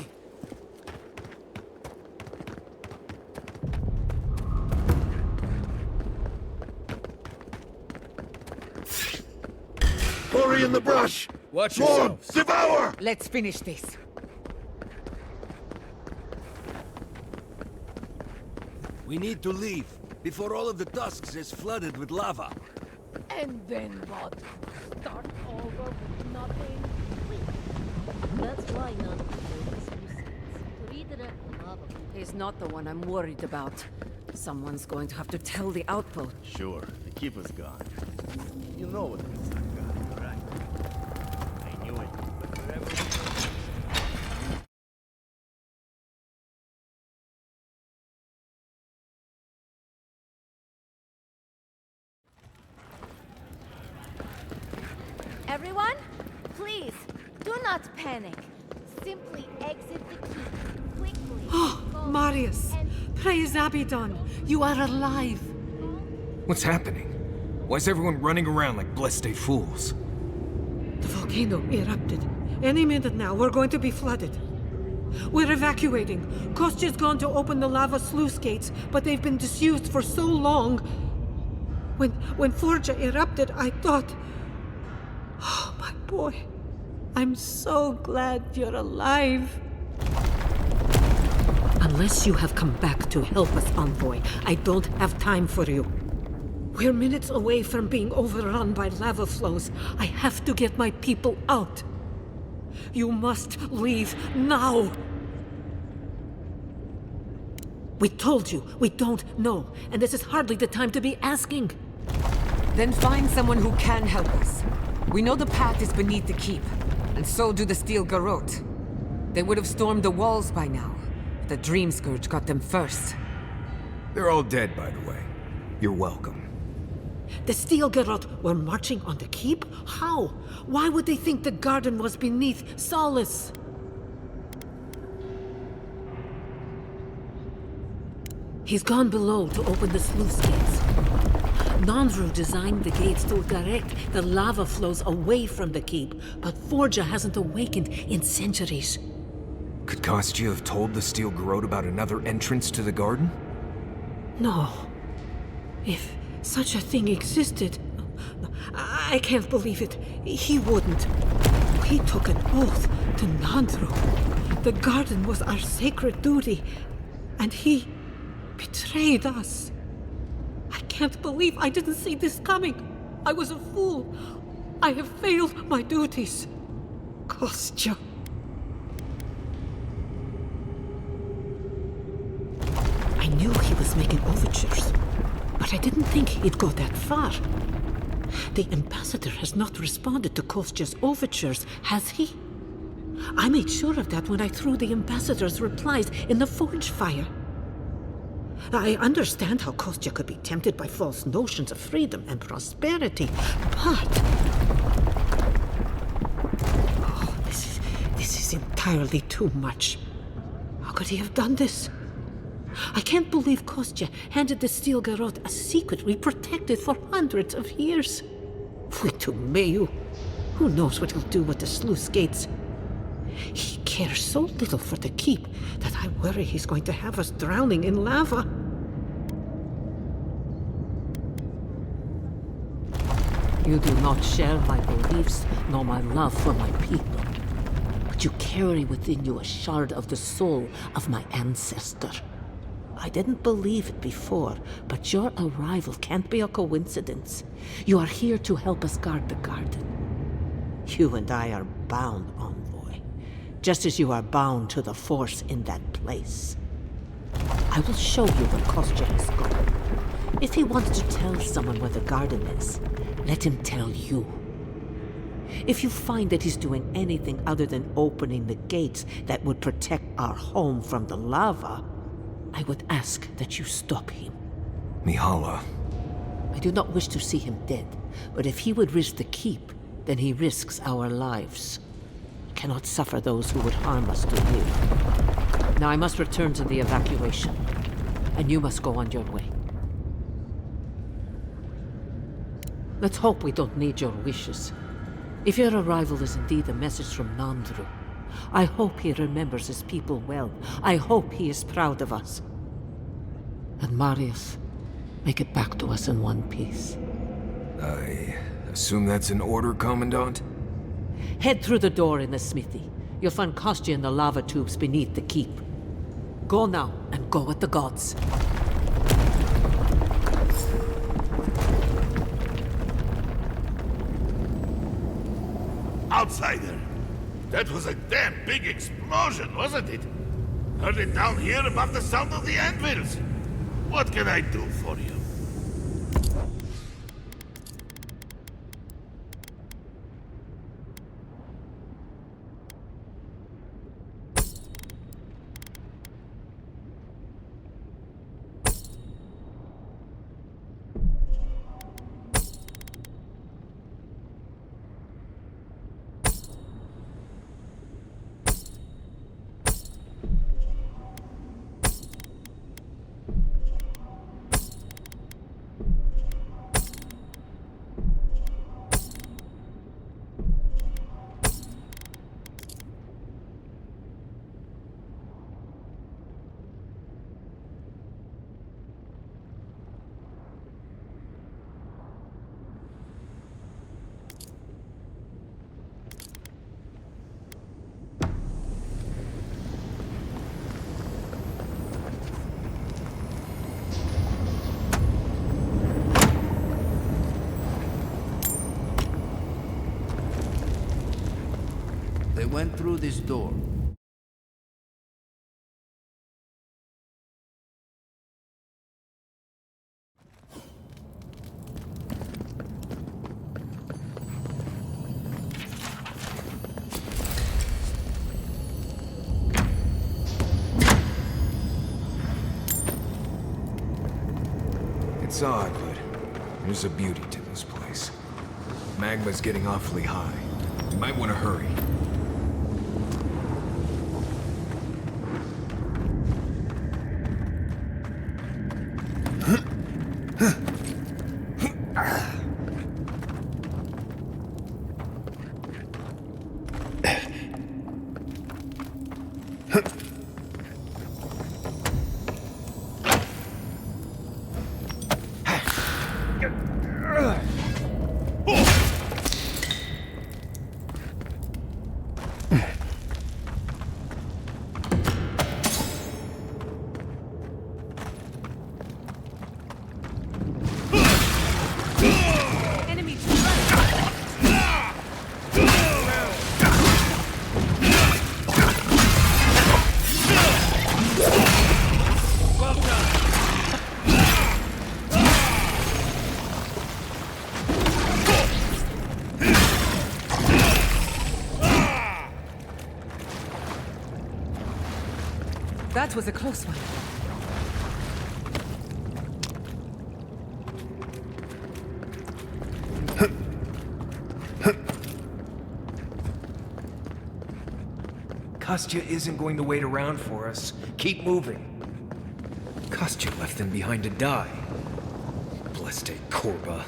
Hurry in the brush! Watch More! yourselves. Devour! Let's finish this. We need to leave before all of the tusks is flooded with lava. And then what? Start over with nothing? That's why none of the buildings to redirect the lava. He's not the one I'm worried about. Someone's going to have to tell the outpost. Sure, the keeper's gone. You know what this got, right? I knew it, but wherever we go. Everyone, please, do not panic. Simply exit the keep quickly. Oh, Marius! Praise Abaddon! You are alive! What's happening? Why's everyone running around like blessed fools? The volcano erupted. Any minute now, we're going to be flooded. We're evacuating. Kostya's gone to open the lava sluice gates, but they've been disused for so long. When Forja erupted, I thought... Oh, my boy. I'm so glad you're alive. Unless you have come back to help us, Envoy, I don't have time for you. We're minutes away from being overrun by lava flows. I have to get my people out. You must leave now. We told you, we don't know, and this is hardly the time to be asking. Then find someone who can help us. We know the path is beneath the keep, and so do the Steel Garrote. They would have stormed the walls by now. The Dream Scourge got them first. They're all dead, by the way. You're welcome. The Steel Garrote were marching on the keep? How? Why would they think the garden was beneath Solace? He's gone below to open the sluice gates. Nandru designed the gates to direct the lava flows away from the keep, but Forja hasn't awakened in centuries. Could Kostya have told the Steel Garrote about another entrance to the garden? No. If such a thing existed, I can't believe it. He wouldn't. We took an oath to Nandru. The garden was our sacred duty, and he betrayed us. I can't believe I didn't see this coming. I was a fool. I have failed my duties. Kostya. I knew he was making overtures, but I didn't think he'd go that far. The ambassador has not responded to Kostya's overtures, has he? I made sure of that when I threw the ambassador's replies in the forge fire. I understand how Kostya could be tempted by false notions of freedom and prosperity, but... Oh, this is entirely too much. How could he have done this? I can't believe Kostya handed the Steel Garrote a secret we protected for hundreds of years. Fuitumeyu. Who knows what he'll do with the sluice gates? He cares so little for the keep that I worry he's going to have us drowning in lava. You do not share my beliefs nor my love for my people. But you carry within you a shard of the soul of my ancestor. I didn't believe it before, but your arrival can't be a coincidence. You are here to help us guard the garden. You and I are bound, Envoy, just as you are bound to the Force in that place. I will show you where Kostya has gone. If he wants to tell someone where the garden is, let him tell you. If you find that he's doing anything other than opening the gates that would protect our home from the lava, I would ask that you stop him. Mihala. I do not wish to see him dead, but if he would risk the keep, then he risks our lives. I cannot suffer those who would harm us to live. Now I must return to the evacuation, and you must go on your way. Let's hope we don't need your wishes. If your arrival is indeed a message from Nandru, I hope he remembers his people well. I hope he is proud of us. And Marius, make it back to us in one piece. I assume that's an order, Commandant? Head through the door in the smithy. You'll find Kostya in the lava tubes beneath the keep. Go now, and go with the gods. Outsider! That was a damn big explosion, wasn't it? Heard it down here above the sound of the anvils. What can I do for you? went through this door. It's odd, but there's a beauty to this place. Magma's getting awfully high. You might want to hurry. That was a close one. Kostya isn't going to wait around for us. Keep moving. Kostya left them behind to die. Blessed Korba.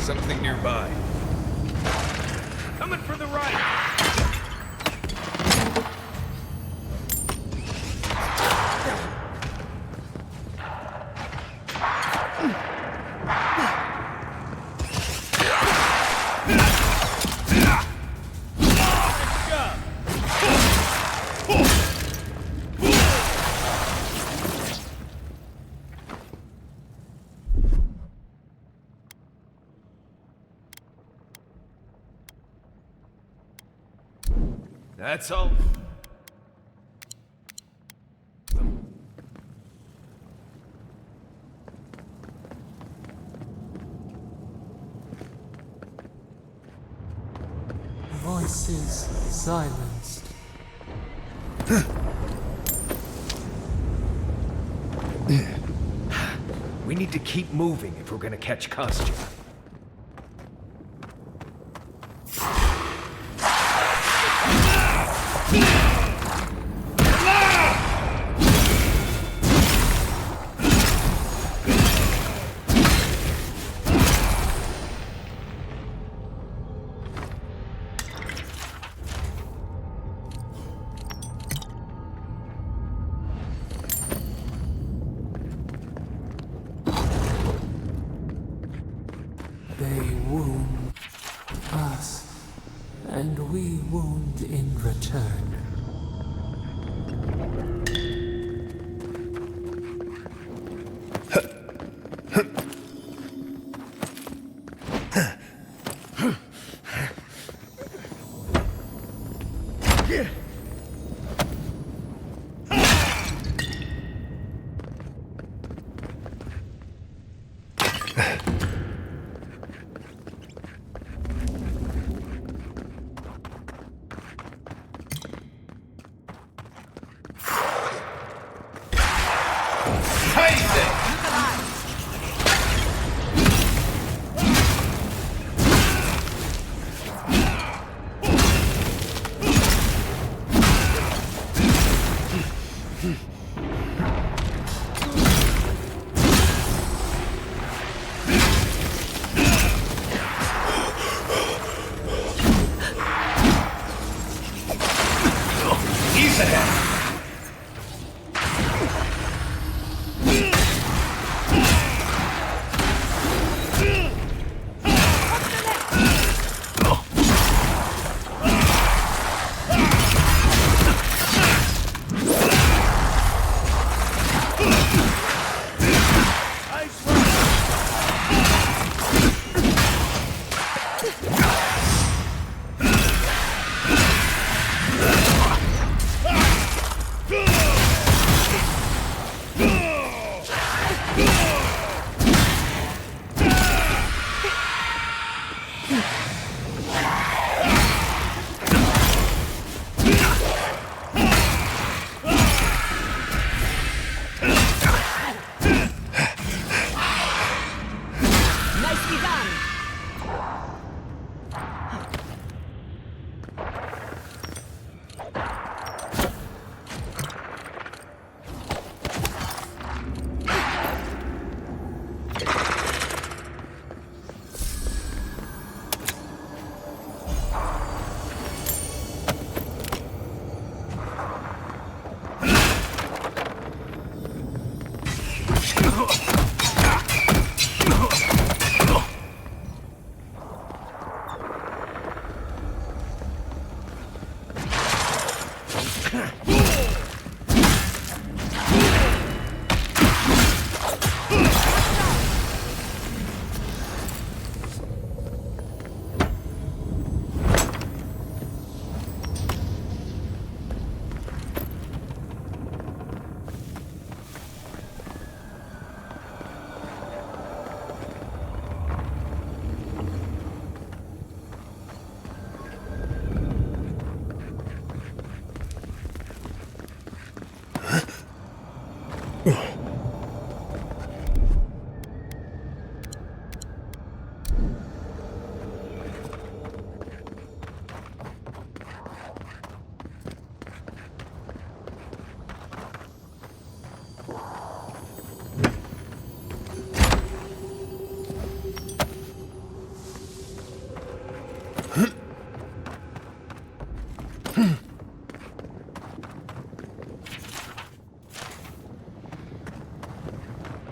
Something nearby. Coming for the right! That's all. Voices silenced. We need to keep moving if we're gonna catch Kostya. They wound us, and we wound in return.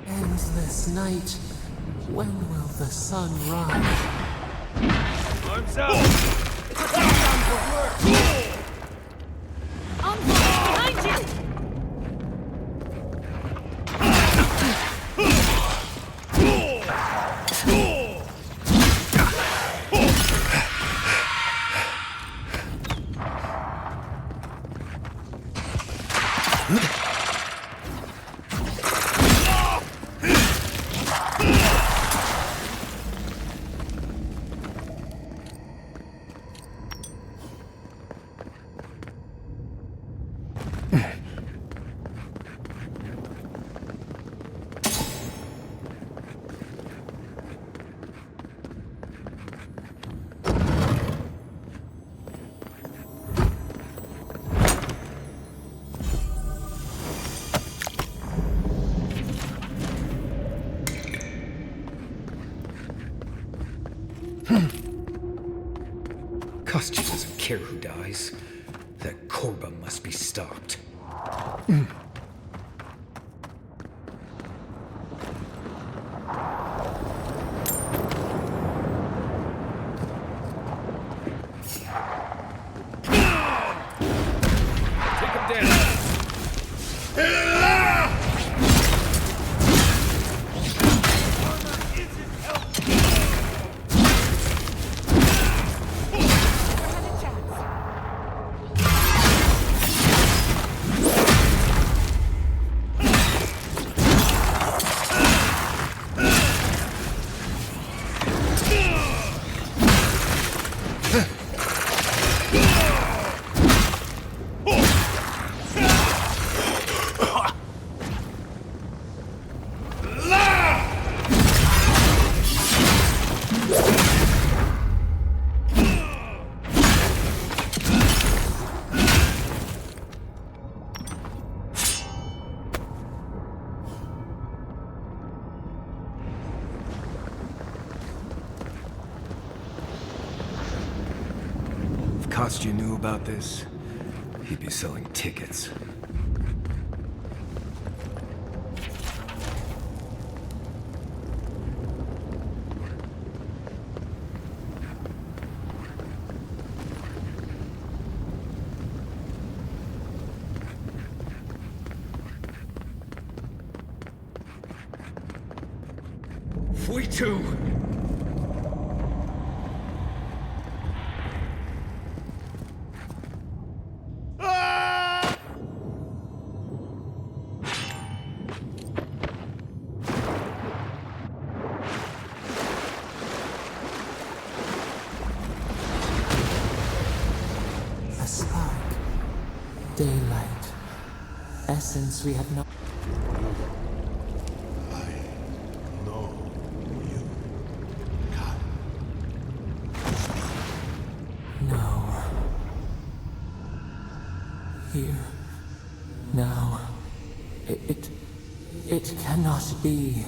Endless night. When will the sun rise? Arms out! It's a countdown for work! Behind you! Kostya doesn't care who dies. That Korba must be stopped. Kostya knew about this, he'd be selling tickets. We too! A spark. Daylight. Essence we have not. No. Here. Now. It cannot be.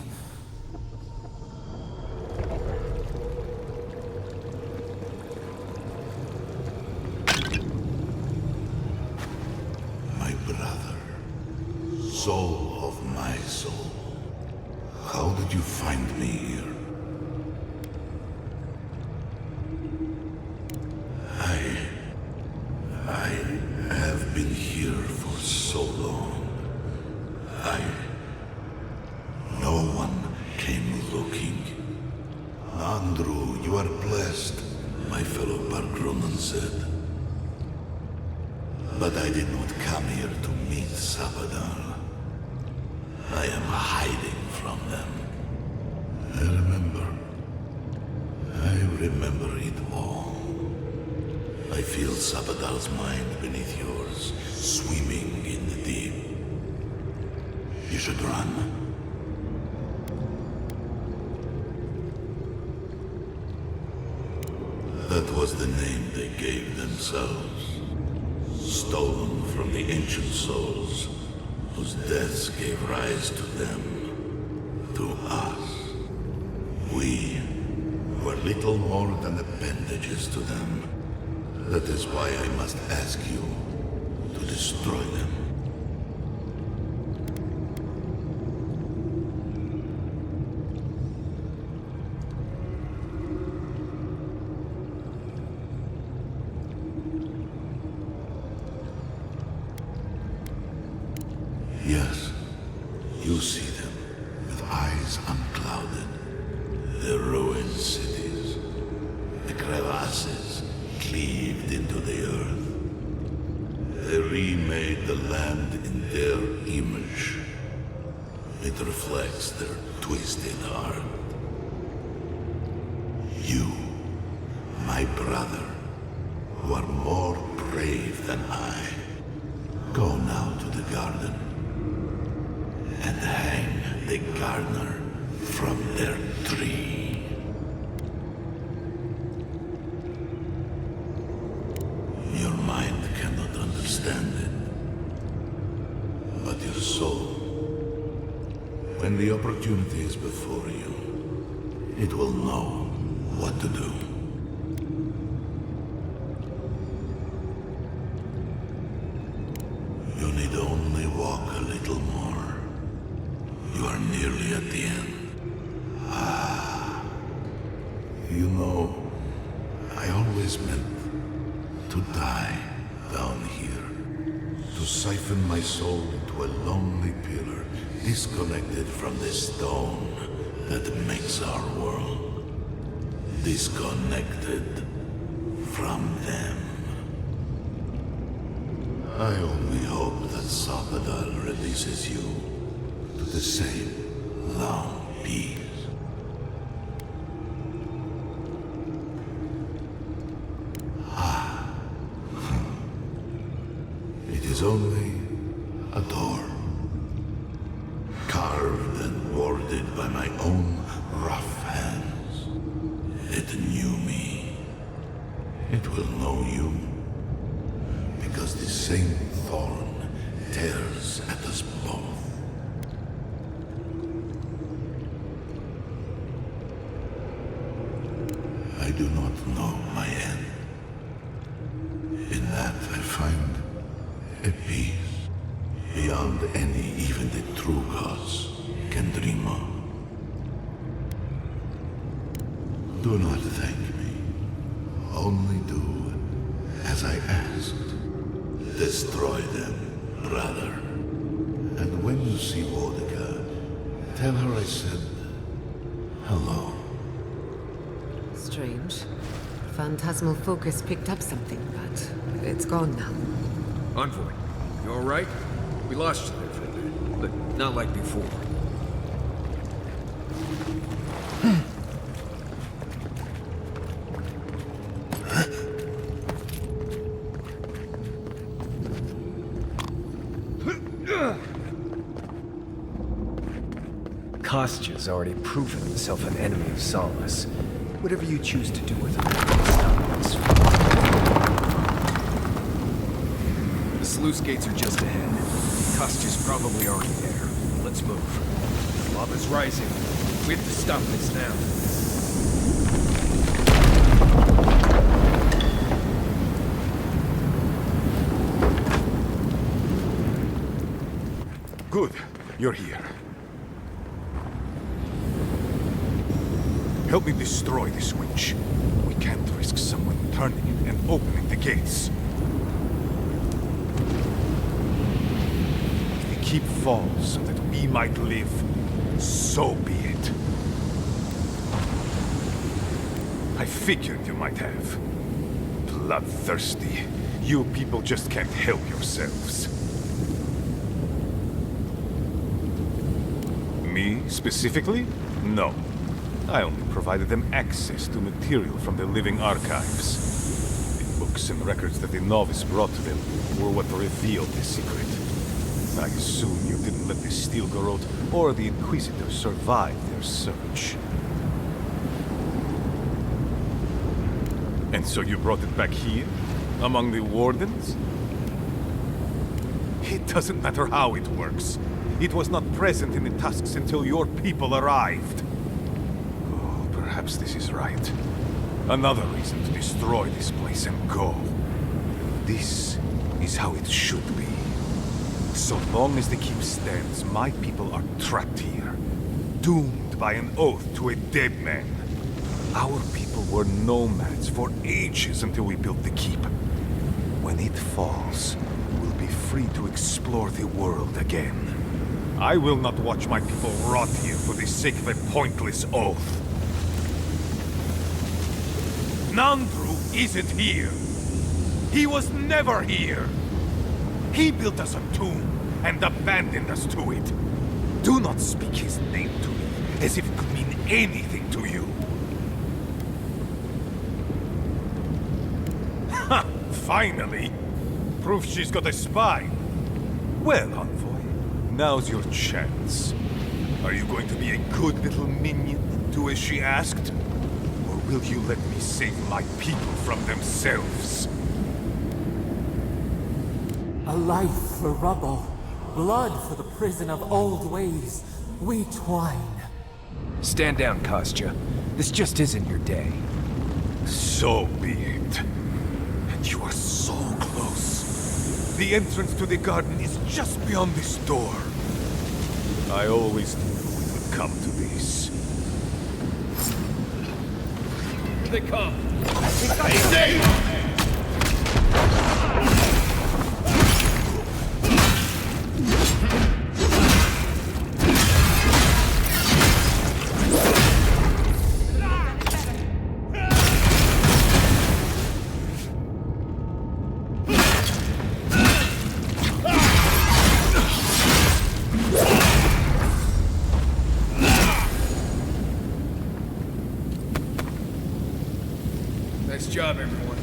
My brother, soul of my soul, how did you find me here? I have been here for so long. No one came looking. Andrew, you are blessed, my fellow Bargrunen said. But I did not come here to meet Sabadal. I am hiding from them. I remember it all. I feel Sabadal's mind beneath yours, swimming in the deep. You should run. That was the name they gave themselves. Stolen from the ancient souls, whose deaths gave rise to them, to us. We were little more than appendages to them. That is why I must ask you to destroy them. Yes, you see them with eyes unclouded. The ruined cities, the crevasses cleaved into the earth. They remade the land in their image. It reflects their twisted heart. You, my brother, who are more brave than I, go now to the garden and hang the gardener from their tree. Your mind cannot understand it, but your soul, when the opportunity is before you, it will know what to do. You need only walk a little more. You are nearly at the end. You know, I always meant to die down here. To siphon my soul into a lonely pillar, disconnected from the stone that makes our world. Disconnected from them. I only hope that Sabadal releases you to the same long peace. It is only a door, carved and warded by my own rough hands. It knew me. It will know you, because the same thorn tears at us both. I do not know my end, In that I find a peace beyond any even the true gods can dream of. Do not thank me. Only do as I asked. Destroy them, brother. And when you see Boudica, tell her I said hello. Strange. Phantasmal focus picked up something, but it's gone now. Envoy, you alright? We lost you there for a bit, but not like before. Kostya's already proven himself an enemy of Solace. Whatever you choose to do with him, stop us. The sluice gates are just ahead. Kostya's probably already there. Let's move. Lava's rising. We have to stop this now. Good. You're here. Help me destroy this witch. We can't risk someone turning it and opening the gates. If the keep falls so that we might live, so be it. I figured you might have. Bloodthirsty. You people just can't help yourselves. Me, specifically? No. I only provided them access to material from the living archives. The books and records that the novice brought to them were what revealed the secret. I assume you didn't let the Steel Garrote or the Inquisitor survive their search. And so you brought it back here? Among the Wardens? It doesn't matter how it works. It was not present in the tusks until your people arrived. Oh, perhaps this is right. Another reason to destroy this place and go. This is how it should be. So long as the keep stands, my people are trapped here. Doomed by an oath to a dead man. Our people were nomads for ages until we built the keep. When it falls, we'll be free to explore the world again. I will not watch my people rot here for the sake of a pointless oath. Nandru isn't here. He was never here. He built us a tomb and abandoned us to it. Do not speak his name to me as if it could mean anything to you. Ha! Finally! Proof she's got a spine. Well, Envoy, now's your chance. Are you going to be a good little minion and do as she asked? Or will you let me save my people from themselves? A life for rubble, blood for the prison of old ways. We twine. Stand down, Kostya. This just isn't your day. So be it. And you are so close. The entrance to the garden is just beyond this door. I always knew it would come to this. Here they come. Nice job, everyone.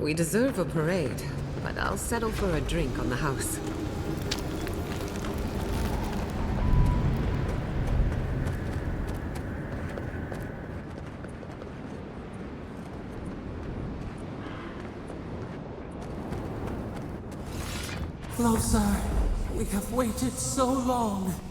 We deserve a parade, but I'll settle for a drink on the house. Closer. We have waited so long.